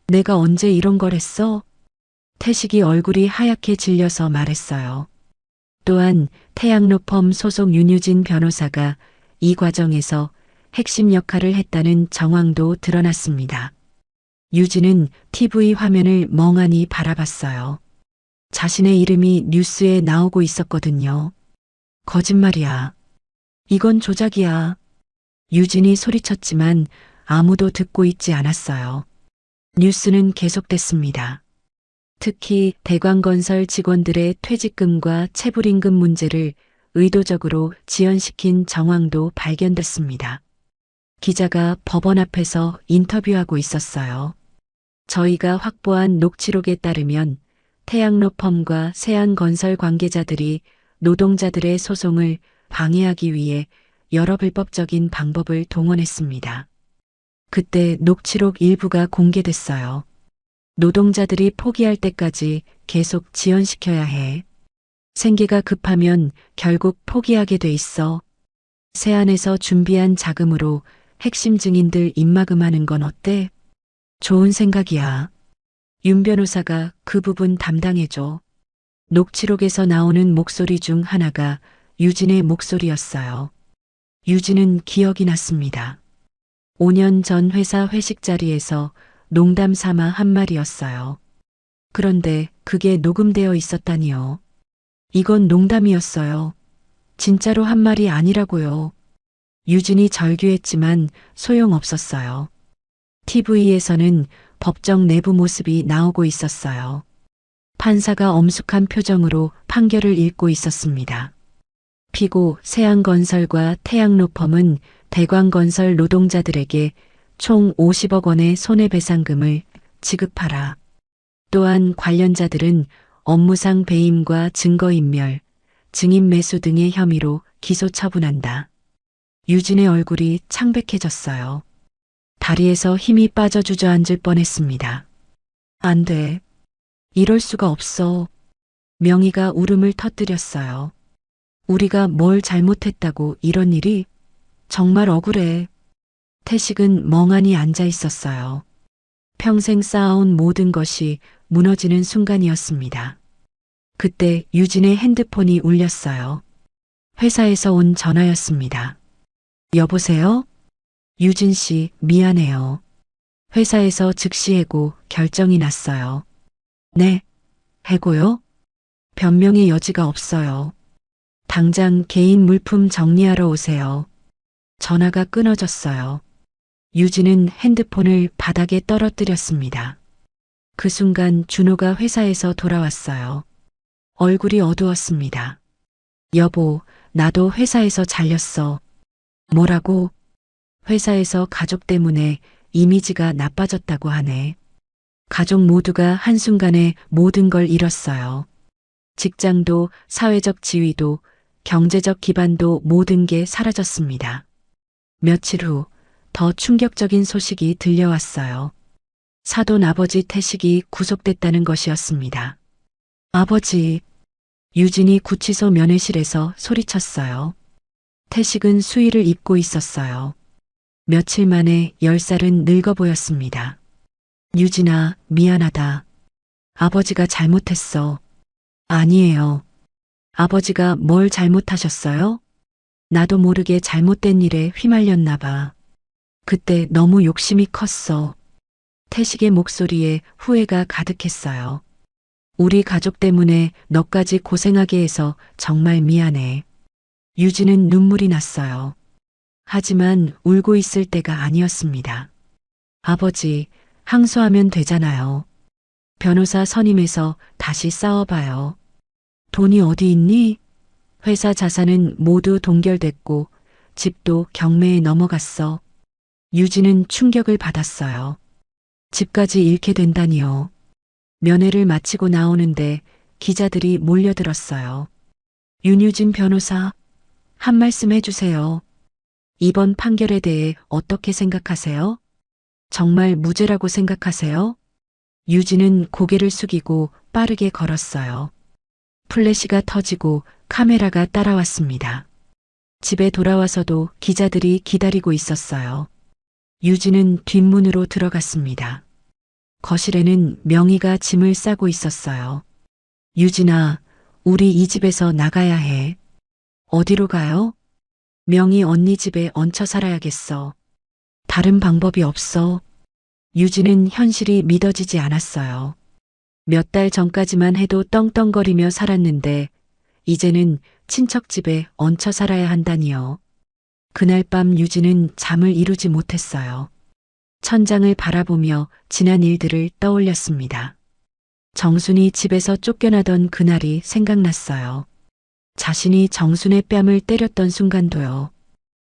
내가 언제 이런 걸 했어? 태식이 얼굴이 하얗게 질려서 말했어요. 또한 태양로펌 소속 윤유진 변호사가 이 과정에서 핵심 역할을 했다는 정황도 드러났습니다. 유진은 TV 화면을 멍하니 바라봤어요. 자신의 이름이 뉴스에 나오고 있었거든요. 거짓말이야. 이건 조작이야. 유진이 소리쳤지만 아무도 듣고 있지 않았어요. 뉴스는 계속됐습니다. 특히 대광건설 직원들의 퇴직금과 체불임금 문제를 의도적으로 지연시킨 정황도 발견됐습니다. 기자가 법원 앞에서 인터뷰하고 있었어요. 저희가 확보한 녹취록에 따르면 태양로펌과 세안건설 관계자들이 노동자들의 소송을 방해하기 위해 여러 불법적인 방법을 동원했습니다. 그때 녹취록 일부가 공개됐어요. 노동자들이 포기할 때까지 계속 지연시켜야 해. 생계가 급하면 결국 포기하게 돼 있어. 세안에서 준비한 자금으로 핵심 증인들 입막음하는 건 어때? 좋은 생각이야. 윤 변호사가 그 부분 담당해줘. 녹취록에서 나오는 목소리 중 하나가 유진의 목소리였어요. 유진은 기억이 났습니다. 5년 전 회사 회식 자리에서 농담 삼아 한 말이었어요. 그런데 그게 녹음되어 있었다니요. 이건 농담이었어요. 진짜로 한 말이 아니라고요. 유진이 절규했지만 소용없었어요. TV에서는 법정 내부 모습이 나오고 있었어요. 판사가 엄숙한 표정으로 판결을 읽고 있었습니다. 피고 세양건설과 태양로펌은 대광건설 노동자들에게 총 50억 원의 손해배상금을 지급하라. 또한 관련자들은 업무상 배임과 증거인멸, 증인 매수 등의 혐의로 기소 처분한다. 유진의 얼굴이 창백해졌어요. 다리에서 힘이 빠져 주저앉을 뻔했습니다. 안 돼. 이럴 수가 없어. 명희가 울음을 터뜨렸어요. 우리가 뭘 잘못했다고 이런 일이? 정말 억울해. 태식은 멍하니 앉아 있었어요. 평생 쌓아온 모든 것이 무너지는 순간이었습니다. 그때 유진의 핸드폰이 울렸어요. 회사에서 온 전화였습니다. 여보세요? 유진 씨, 미안해요. 회사에서 즉시 해고 결정이 났어요. 네, 해고요? 변명의 여지가 없어요. 당장 개인 물품 정리하러 오세요. 전화가 끊어졌어요. 유진은 핸드폰을 바닥에 떨어뜨렸습니다. 그 순간 준호가 회사에서 돌아왔어요. 얼굴이 어두웠습니다. 여보, 나도 회사에서 잘렸어. 뭐라고? 회사에서 가족 때문에 이미지가 나빠졌다고 하네. 가족 모두가 한순간에 모든 걸 잃었어요. 직장도 사회적 지위도 경제적 기반도 모든 게 사라졌습니다. 며칠 후 더 충격적인 소식이 들려왔어요. 사돈 아버지 태식이 구속됐다는 것이었습니다. 아버지, 유진이 구치소 면회실에서 소리쳤어요. 태식은 수의를 입고 있었어요. 며칠 만에 10살은 늙어 보였습니다. 유진아, 미안하다. 아버지가 잘못했어. 아니에요. 아버지가 뭘 잘못하셨어요? 나도 모르게 잘못된 일에 휘말렸나 봐. 그때 너무 욕심이 컸어. 태식의 목소리에 후회가 가득했어요. 우리 가족 때문에 너까지 고생하게 해서 정말 미안해. 유진은 눈물이 났어요. 하지만 울고 있을 때가 아니었습니다. 아버지, 항소하면 되잖아요. 변호사 선임해서 다시 싸워봐요. 돈이 어디 있니? 회사 자산은 모두 동결됐고 집도 경매에 넘어갔어. 유진은 충격을 받았어요. 집까지 잃게 된다니요. 면회를 마치고 나오는데 기자들이 몰려들었어요. 윤유진 변호사, 한 말씀 해주세요. 이번 판결에 대해 어떻게 생각하세요? 정말 무죄라고 생각하세요? 유진은 고개를 숙이고 빠르게 걸었어요. 플래시가 터지고 카메라가 따라왔습니다. 집에 돌아와서도 기자들이 기다리고 있었어요. 유진은 뒷문으로 들어갔습니다. 거실에는 명희가 짐을 싸고 있었어요. 유진아, 우리 이 집에서 나가야 해. 어디로 가요? 명희 언니 집에 얹혀 살아야겠어. 다른 방법이 없어. 유진은 현실이 믿어지지 않았어요. 몇 달 전까지만 해도 떵떵거리며 살았는데 이제는 친척 집에 얹혀 살아야 한다니요. 그날 밤 유진은 잠을 이루지 못했어요. 천장을 바라보며 지난 일들을 떠올렸습니다. 정순이 집에서 쫓겨나던 그날이 생각났어요. 자신이 정순의 뺨을 때렸던 순간도요.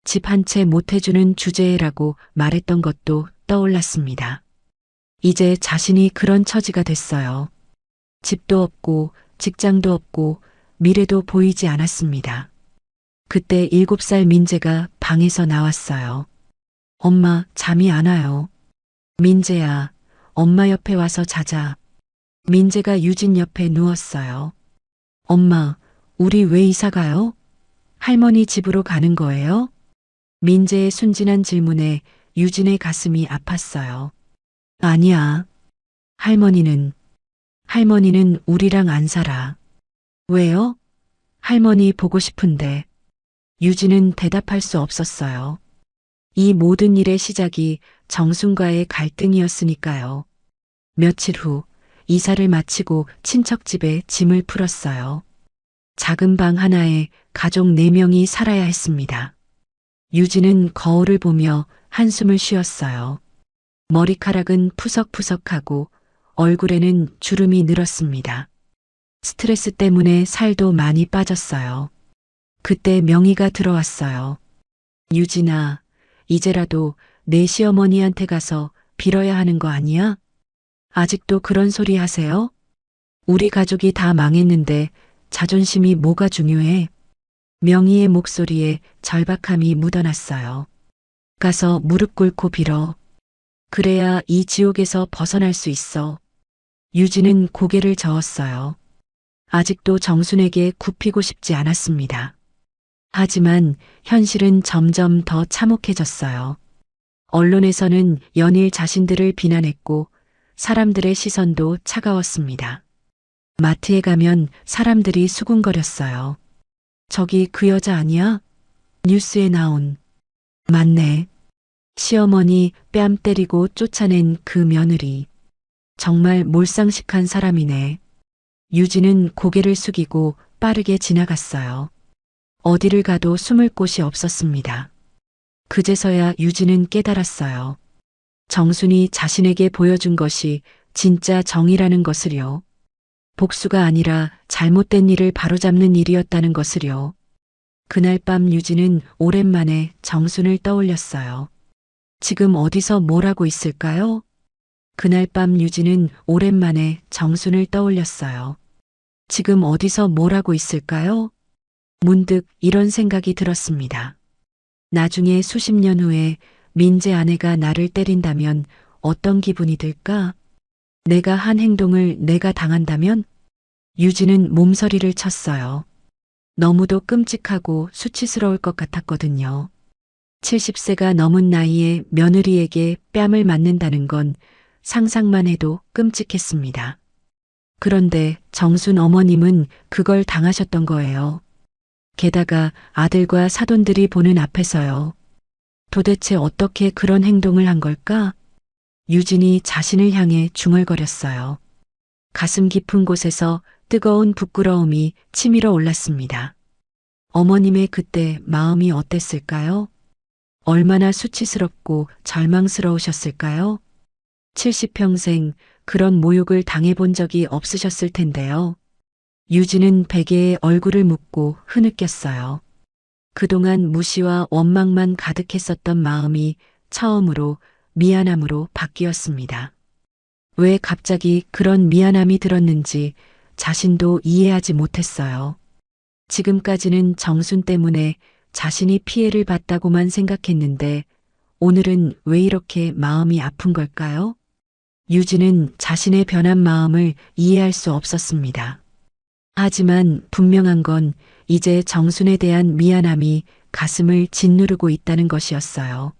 집 한 채 못 해주는 주제라고 말했던 것도 떠올랐습니다. 이제 자신이 그런 처지가 됐어요. 집도 없고 직장도 없고 미래도 보이지 않았습니다. 그때 7살 민재가 방에서 나왔어요. 엄마, 잠이 안 와요. 민재야, 엄마 옆에 와서 자자. 민재가 유진 옆에 누웠어요. 엄마, 우리 왜 이사 가요? 할머니 집으로 가는 거예요? 민재의 순진한 질문에 유진의 가슴이 아팠어요. 아니야. 할머니는 우리랑 안 살아. 왜요? 할머니 보고 싶은데. 유진은 대답할 수 없었어요. 이 모든 일의 시작이 정순과의 갈등이었으니까요. 며칠 후 이사를 마치고 친척집에 짐을 풀었어요. 작은 방 하나에 가족 4명이 살아야 했습니다. 유진은 거울을 보며 한숨을 쉬었어요. 머리카락은 푸석푸석하고 얼굴에는 주름이 늘었습니다. 스트레스 때문에 살도 많이 빠졌어요. 그때 명희가 들어왔어요. 유진아, 이제라도 내 시어머니한테 가서 빌어야 하는 거 아니야? 아직도 그런 소리 하세요? 우리 가족이 다 망했는데 자존심이 뭐가 중요해? 명희의 목소리에 절박함이 묻어났어요. 가서 무릎 꿇고 빌어. 그래야 이 지옥에서 벗어날 수 있어. 유진은 고개를 저었어요. 아직도 정순에게 굽히고 싶지 않았습니다. 하지만 현실은 점점 더 참혹해졌어요. 언론에서는 연일 자신들을 비난했고 사람들의 시선도 차가웠습니다. 마트에 가면 사람들이 수군거렸어요. 저기 그 여자 아니야? 뉴스에 나온. 맞네. 시어머니 뺨 때리고 쫓아낸 그 며느리. 정말 몰상식한 사람이네. 유진은 고개를 숙이고 빠르게 지나갔어요. 어디를 가도 숨을 곳이 없었습니다. 그제서야 유진은 깨달았어요. 정순이 자신에게 보여준 것이 진짜 정의라는 것을요. 복수가 아니라 잘못된 일을 바로잡는 일이었다는 것을요. 그날 밤 유진은 오랜만에 정순을 떠올렸어요. 지금 어디서 뭘 하고 있을까요? 그날 밤 유진은 오랜만에 정순을 떠올렸어요. 지금 어디서 뭘 하고 있을까요? 문득 이런 생각이 들었습니다. 나중에 수십 년 후에 민재 아내가 나를 때린다면 어떤 기분이 들까? 내가 한 행동을 내가 당한다면? 유진은 몸서리를 쳤어요. 너무도 끔찍하고 수치스러울 것 같았거든요. 70세가 넘은 나이에 며느리에게 뺨을 맞는다는 건 상상만 해도 끔찍했습니다. 그런데 정순 어머님은 그걸 당하셨던 거예요. 게다가 아들과 사돈들이 보는 앞에서요. 도대체 어떻게 그런 행동을 한 걸까? 유진이 자신을 향해 중얼거렸어요. 가슴 깊은 곳에서 뜨거운 부끄러움이 치밀어 올랐습니다. 어머님의 그때 마음이 어땠을까요? 얼마나 수치스럽고 절망스러우셨을까요? 70평생 그런 모욕을 당해본 적이 없으셨을 텐데요. 유진은 베개에 얼굴을 묻고 흐느꼈어요. 그동안 무시와 원망만 가득했었던 마음이 처음으로 미안함으로 바뀌었습니다. 왜 갑자기 그런 미안함이 들었는지 자신도 이해하지 못했어요. 지금까지는 정순 때문에 자신이 피해를 봤다고만 생각했는데 오늘은 왜 이렇게 마음이 아픈 걸까요? 유진은 자신의 변한 마음을 이해할 수 없었습니다. 하지만 분명한 건 이제 정순에 대한 미안함이 가슴을 짓누르고 있다는 것이었어요.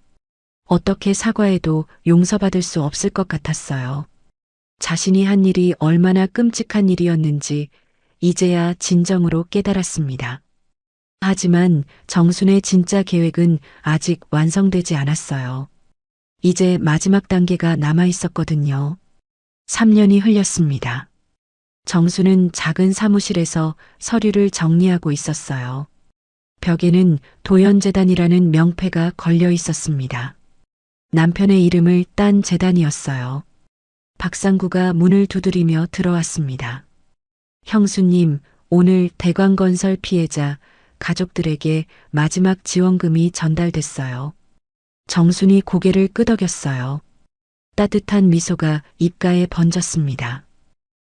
어떻게 사과해도 용서받을 수 없을 것 같았어요. 자신이 한 일이 얼마나 끔찍한 일이었는지 이제야 진정으로 깨달았습니다. 하지만 정순의 진짜 계획은 아직 완성되지 않았어요. 이제 마지막 단계가 남아 있었거든요. 3년이 흘렸습니다. 정순은 작은 사무실에서 서류를 정리하고 있었어요. 벽에는 도연재단이라는 명패가 걸려 있었습니다. 남편의 이름을 딴 재단이었어요. 박상구가 문을 두드리며 들어왔습니다. 형수님, 오늘 대광건설 피해자 가족들에게 마지막 지원금이 전달됐어요. 정순이 고개를 끄덕였어요. 따뜻한 미소가 입가에 번졌습니다.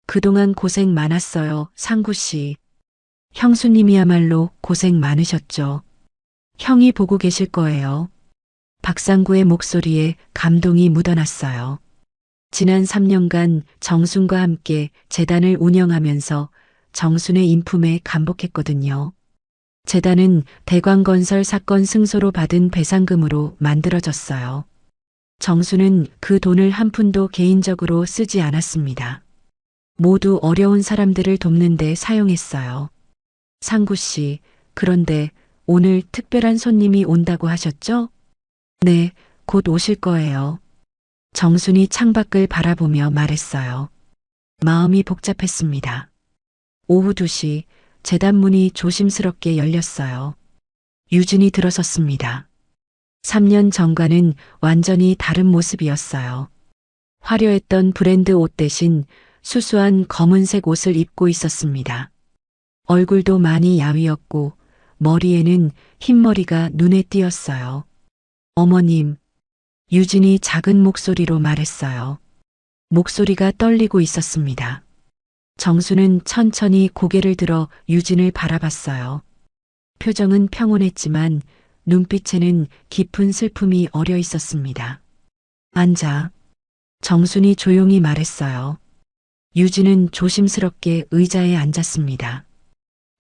그동안 고생 많았어요, 상구 씨. 형수님이야말로 고생 많으셨죠. 형이 보고 계실 거예요. 박상구의 목소리에 감동이 묻어났어요. 지난 3년간 정순과 함께 재단을 운영하면서 정순의 인품에 감복했거든요. 재단은 대광건설 사건 승소로 받은 배상금으로 만들어졌어요. 정순은 그 돈을 한 푼도 개인적으로 쓰지 않았습니다. 모두 어려운 사람들을 돕는 데 사용했어요. 상구 씨, 그런데 오늘 특별한 손님이 온다고 하셨죠? 네, 곧 오실 거예요. 정순이 창밖을 바라보며 말했어요. 마음이 복잡했습니다. 오후 2시 재단 문이 조심스럽게 열렸어요. 유진이 들어섰습니다. 3년 전과는 완전히 다른 모습이었어요. 화려했던 브랜드 옷 대신 수수한 검은색 옷을 입고 있었습니다. 얼굴도 많이 야위었고 머리에는 흰머리가 눈에 띄었어요. 어머님, 유진이 작은 목소리로 말했어요. 목소리가 떨리고 있었습니다. 정수는 천천히 고개를 들어 유진을 바라봤어요. 표정은 평온했지만 눈빛에는 깊은 슬픔이 어려 있었습니다. 앉아. 정순이 조용히 말했어요. 유진은 조심스럽게 의자에 앉았습니다.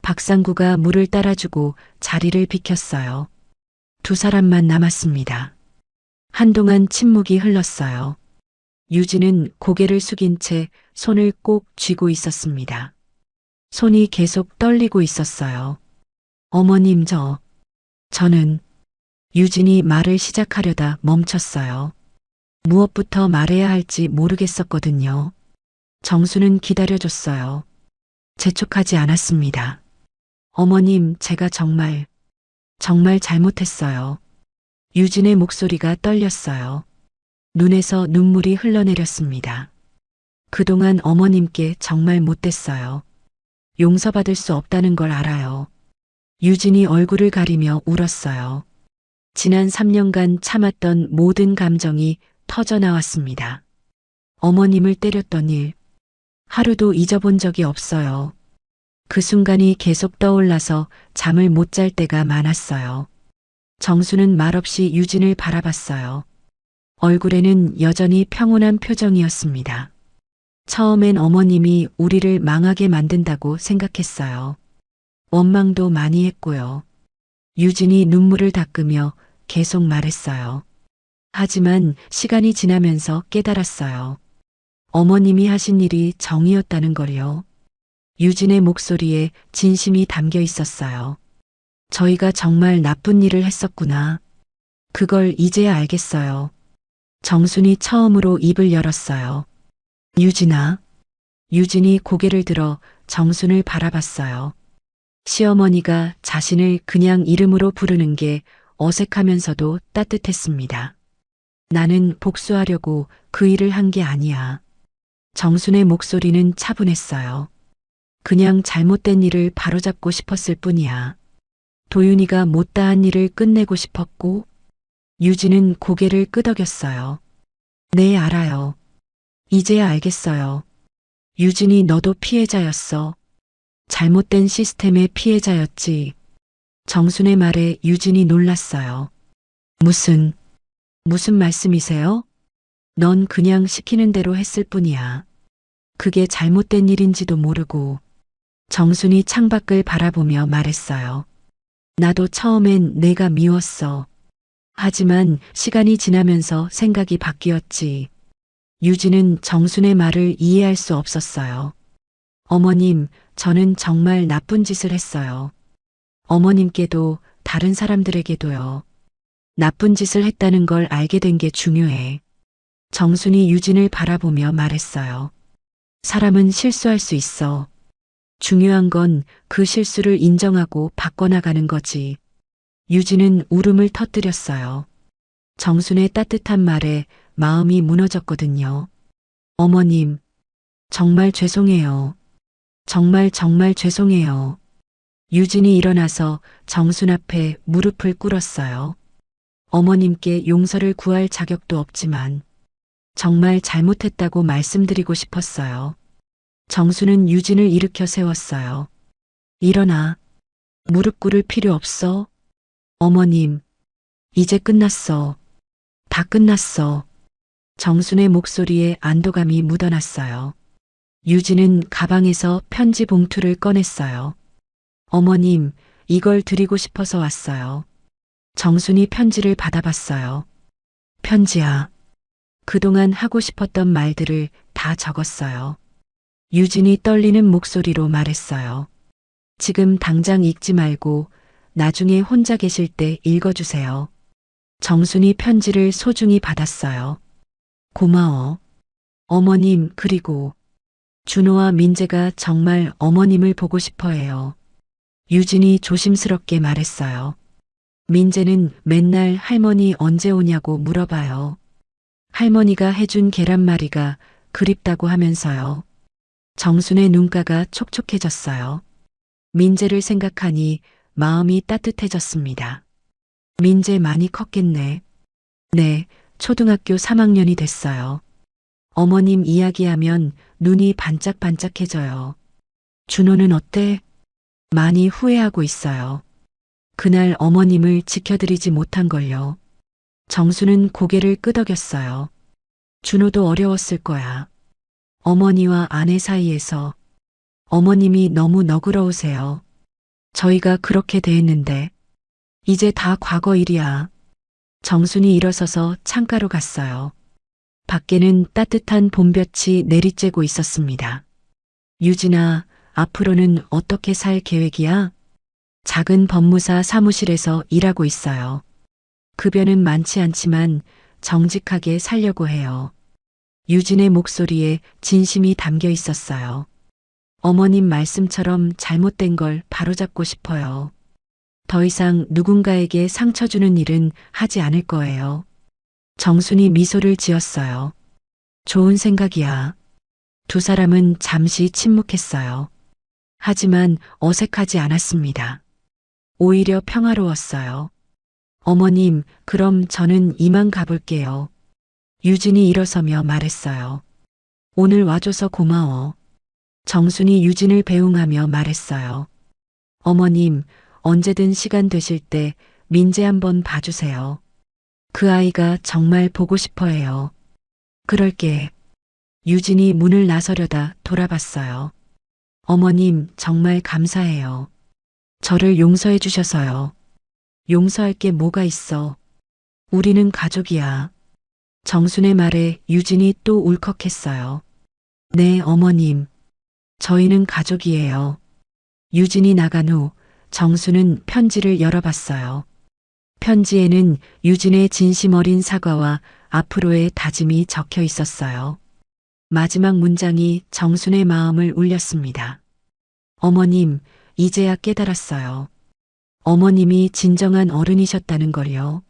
박상구가 물을 따라주고 자리를 비켰어요. 두 사람만 남았습니다. 한동안 침묵이 흘렀어요. 유진은 고개를 숙인 채 손을 꼭 쥐고 있었습니다. 손이 계속 떨리고 있었어요. 어머님 저는 유진이 말을 시작하려다 멈췄어요. 무엇부터 말해야 할지 모르겠었거든요. 정수는 기다려줬어요. 재촉하지 않았습니다. 어머님, 제가 정말 잘못했어요. 유진의 목소리가 떨렸어요. 눈에서 눈물이 흘러내렸습니다. 그동안 어머님께 정말 못됐어요. 용서받을 수 없다는 걸 알아요. 유진이 얼굴을 가리며 울었어요. 지난 3년간 참았던 모든 감정이 터져나왔습니다. 어머님을 때렸던 일, 하루도 잊어본 적이 없어요. 그 순간이 계속 떠올라서 잠을 못 잘 때가 많았어요. 정수는 말없이 유진을 바라봤어요. 얼굴에는 여전히 평온한 표정이었습니다. 처음엔 어머님이 우리를 망하게 만든다고 생각했어요. 원망도 많이 했고요. 유진이 눈물을 닦으며 계속 말했어요. 하지만 시간이 지나면서 깨달았어요. 어머님이 하신 일이 정이었다는 걸요. 유진의 목소리에 진심이 담겨 있었어요. 저희가 정말 나쁜 일을 했었구나. 그걸 이제야 알겠어요. 정순이 처음으로 입을 열었어요. 유진아. 유진이 고개를 들어 정순을 바라봤어요. 시어머니가 자신을 그냥 이름으로 부르는 게 어색하면서도 따뜻했습니다. 나는 복수하려고 그 일을 한 게 아니야. 정순의 목소리는 차분했어요. 그냥 잘못된 일을 바로잡고 싶었을 뿐이야. 도윤이가 못다한 일을 끝내고 싶었고, 유진은 고개를 끄덕였어요. 네, 알아요. 이제야 알겠어요. 유진이 너도 피해자였어. 잘못된 시스템의 피해자였지. 정순의 말에 유진이 놀랐어요. 무슨 말씀이세요? 넌 그냥 시키는 대로 했을 뿐이야. 그게 잘못된 일인지도 모르고. 정순이 창밖을 바라보며 말했어요. 나도 처음엔 내가 미웠어. 하지만 시간이 지나면서 생각이 바뀌었지. 유진은 정순의 말을 이해할 수 없었어요. 어머님, 저는 정말 나쁜 짓을 했어요. 어머님께도 다른 사람들에게도요. 나쁜 짓을 했다는 걸 알게 된 게 중요해. 정순이 유진을 바라보며 말했어요. 사람은 실수할 수 있어. 중요한 건 그 실수를 인정하고 바꿔나가는 거지. 유진은 울음을 터뜨렸어요. 정순의 따뜻한 말에 마음이 무너졌거든요. 어머님, 정말 죄송해요. 정말 죄송해요. 유진이 일어나서 정순 앞에 무릎을 꿇었어요. 어머님께 용서를 구할 자격도 없지만 정말 잘못했다고 말씀드리고 싶었어요. 정순은 유진을 일으켜 세웠어요. 일어나. 무릎 꿇을 필요 없어. 어머님, 이제 끝났어. 다 끝났어. 정순의 목소리에 안도감이 묻어났어요. 유진은 가방에서 편지 봉투를 꺼냈어요. 어머님, 이걸 드리고 싶어서 왔어요. 정순이 편지를 받아봤어요. 편지야. 그동안 하고 싶었던 말들을 다 적었어요. 유진이 떨리는 목소리로 말했어요. 지금 당장 읽지 말고 나중에 혼자 계실 때 읽어주세요. 정순이 편지를 소중히 받았어요. 고마워. 어머님, 그리고 준호와 민재가 정말 어머님을 보고 싶어 해요. 유진이 조심스럽게 말했어요. 민재는 맨날 할머니 언제 오냐고 물어봐요. 할머니가 해준 계란말이가 그립다고 하면서요. 정순의 눈가가 촉촉해졌어요. 민재를 생각하니 마음이 따뜻해졌습니다. 민재 많이 컸겠네. 네, 초등학교 3학년이 됐어요. 어머님 이야기하면 눈이 반짝반짝해져요. 준호는 어때? 많이 후회하고 있어요. 그날 어머님을 지켜드리지 못한 걸요. 정수는 고개를 끄덕였어요. 준호도 어려웠을 거야. 어머니와 아내 사이에서 어머님이 너무 너그러우세요. 저희가 그렇게 대했는데 이제 다 과거 일이야. 정순이 일어서서 창가로 갔어요. 밖에는 따뜻한 봄볕이 내리쬐고 있었습니다. 유진아, 앞으로는 어떻게 살 계획이야? 작은 법무사 사무실에서 일하고 있어요. 급여는 많지 않지만 정직하게 살려고 해요. 유진의 목소리에 진심이 담겨 있었어요. 어머님 말씀처럼 잘못된 걸 바로잡고 싶어요. 더 이상 누군가에게 상처 주는 일은 하지 않을 거예요. 정순이 미소를 지었어요. 좋은 생각이야. 두 사람은 잠시 침묵했어요. 하지만 어색하지 않았습니다. 오히려 평화로웠어요. 어머님, 그럼 저는 이만 가볼게요. 유진이 일어서며 말했어요. 오늘 와줘서 고마워. 정순이 유진을 배웅하며 말했어요. 어머님, 언제든 시간 되실 때 민재 한번 봐주세요. 그 아이가 정말 보고 싶어 해요. 그럴게. 유진이 문을 나서려다 돌아봤어요. 어머님, 정말 감사해요. 저를 용서해 주셔서요. 용서할 게 뭐가 있어. 우리는 가족이야. 정순의 말에 유진이 또 울컥했어요. 네, 어머님. 저희는 가족이에요. 유진이 나간 후 정수는 편지를 열어봤어요. 편지에는 유진의 진심 어린 사과와 앞으로의 다짐이 적혀 있었어요. 마지막 문장이 정순의 마음을 울렸습니다. 어머님, 이제야 깨달았어요. 어머님이 진정한 어른이셨다는 걸요.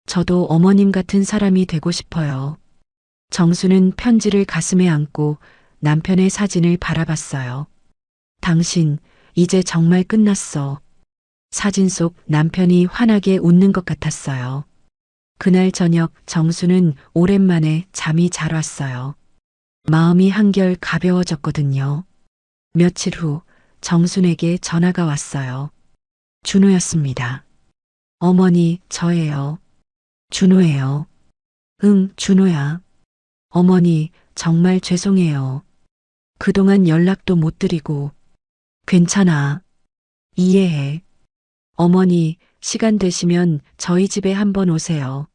저도 어머님 같은 사람이 되고 싶어요. 정수는 편지를 가슴에 안고 남편의 사진을 바라봤어요. 당신, 이제 정말 끝났어. 사진 속 남편이 환하게 웃는 것 같았어요. 그날 저녁 정수는 오랜만에 잠이 잘 왔어요. 마음이 한결 가벼워졌거든요. 며칠 후 정순에게 전화가 왔어요. 준호였습니다. 어머니, 저예요. 준호예요. 응, 준호야. 어머니, 정말 죄송해요. 그동안 연락도 못 드리고. 괜찮아. 이해해. 어머니, 시간 되시면 저희 집에 한번 오세요.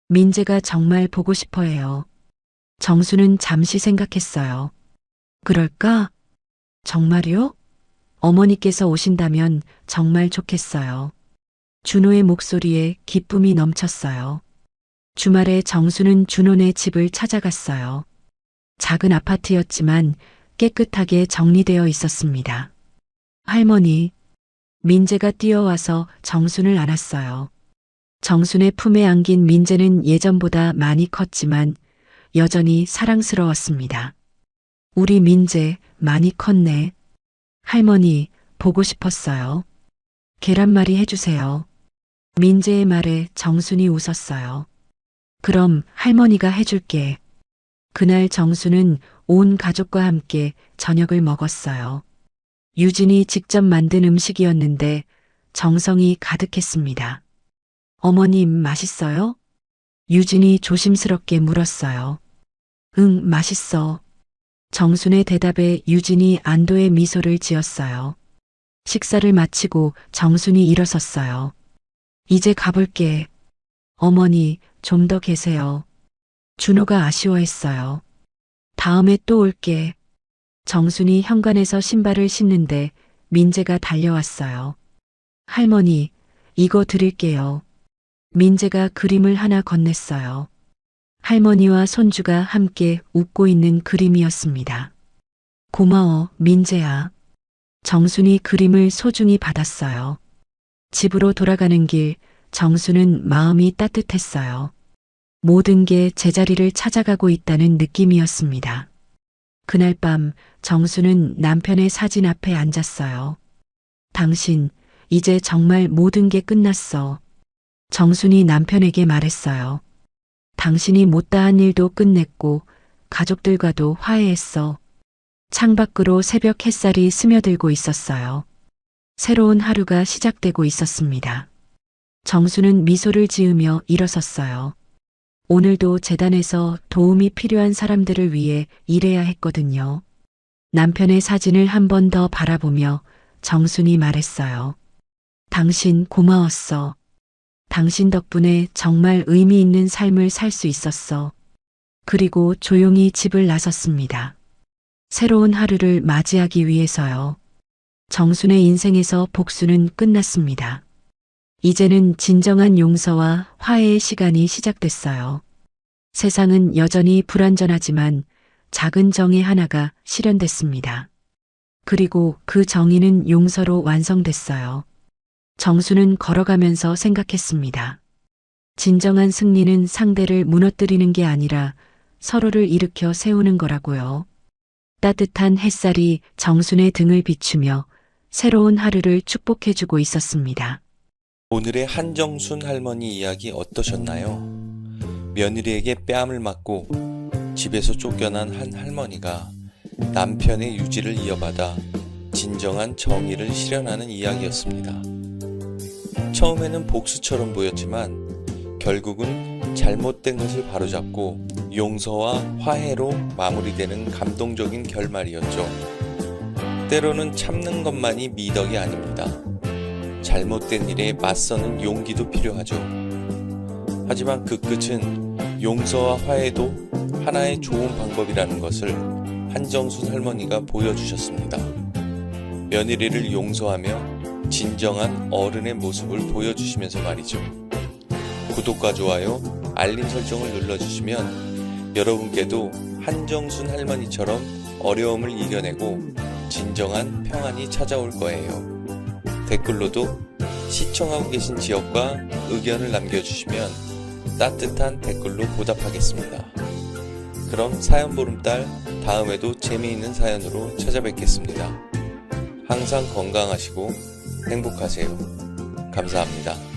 민재가 정말 보고 싶어 해요. 정수는 잠시 생각했어요. 그럴까? 정말요? 어머니께서 오신다면 정말 좋겠어요. 준호의 목소리에 기쁨이 넘쳤어요. 주말에 정수는 준호네 집을 찾아갔어요. 작은 아파트였지만 깨끗하게 정리되어 있었습니다. 할머니, 민재가 뛰어와서 정순을 안았어요. 정순의 품에 안긴 민재는 예전보다 많이 컸지만 여전히 사랑스러웠습니다. 우리 민재 많이 컸네. 할머니, 보고 싶었어요. 계란말이 해주세요. 민재의 말에 정순이 웃었어요. 그럼 할머니가 해줄게. 그날 정수는 온 가족과 함께 저녁을 먹었어요. 유진이 직접 만든 음식이었는데 정성이 가득했습니다. 어머님, 맛있어요? 유진이 조심스럽게 물었어요. 응, 맛있어. 정순의 대답에 유진이 안도의 미소를 지었어요. 식사를 마치고 정순이 일어섰어요. 이제 가볼게. 어머니, 좀 더 계세요. 준호가 아쉬워했어요. 다음에 또 올게. 정순이 현관에서 신발을 신는데 민재가 달려왔어요. 할머니, 이거 드릴게요. 민재가 그림을 하나 건넸어요. 할머니와 손주가 함께 웃고 있는 그림이었습니다. 고마워, 민재야. 정순이 그림을 소중히 받았어요. 집으로 돌아가는 길, 정수는 마음이 따뜻했어요. 모든 게 제자리를 찾아가고 있다는 느낌이었습니다. 그날 밤 정수는 남편의 사진 앞에 앉았어요. 당신, 이제 정말 모든 게 끝났어. 정순이 남편에게 말했어요. 당신이 못다한 일도 끝냈고 가족들과도 화해했어. 창밖으로 새벽 햇살이 스며들고 있었어요. 새로운 하루가 시작되고 있었습니다. 정수는 미소를 지으며 일어섰어요. 오늘도 재단에서 도움이 필요한 사람들을 위해 일해야 했거든요. 남편의 사진을 한 번 더 바라보며 정순이 말했어요. 당신 고마웠어. 당신 덕분에 정말 의미 있는 삶을 살 수 있었어. 그리고 조용히 집을 나섰습니다. 새로운 하루를 맞이하기 위해서요. 정순의 인생에서 복수는 끝났습니다. 이제는 진정한 용서와 화해의 시간이 시작됐어요. 세상은 여전히 불완전하지만 작은 정의 하나가 실현됐습니다. 그리고 그 정의는 용서로 완성됐어요. 정수는 걸어가면서 생각했습니다. 진정한 승리는 상대를 무너뜨리는 게 아니라 서로를 일으켜 세우는 거라고요. 따뜻한 햇살이 정순의 등을 비추며 새로운 하루를 축복해주고 있었습니다. 오늘의 한정순 할머니 이야기 어떠셨나요? 며느리에게 뺨을 맞고 집에서 쫓겨난 한 할머니가 남편의 유지를 이어받아 진정한 정의를 실현하는 이야기였습니다. 처음에는 복수처럼 보였지만 결국은 잘못된 것을 바로잡고 용서와 화해로 마무리되는 감동적인 결말이었죠. 때로는 참는 것만이 미덕이 아닙니다. 잘못된 일에 맞서는 용기도 필요하죠. 하지만 그 끝은 용서와 화해도 하나의 좋은 방법이라는 것을 한정순 할머니가 보여주셨습니다. 며느리를 용서하며 진정한 어른의 모습을 보여주시면서 말이죠. 구독과 좋아요, 알림 설정을 눌러주시면 여러분께도 한정순 할머니처럼 어려움을 이겨내고 진정한 평안이 찾아올 거예요. 댓글로도 시청하고 계신 지역과 의견을 남겨주시면 따뜻한 댓글로 보답하겠습니다. 그럼 사연 보름달 다음에도 재미있는 사연으로 찾아뵙겠습니다. 항상 건강하시고 행복하세요. 감사합니다.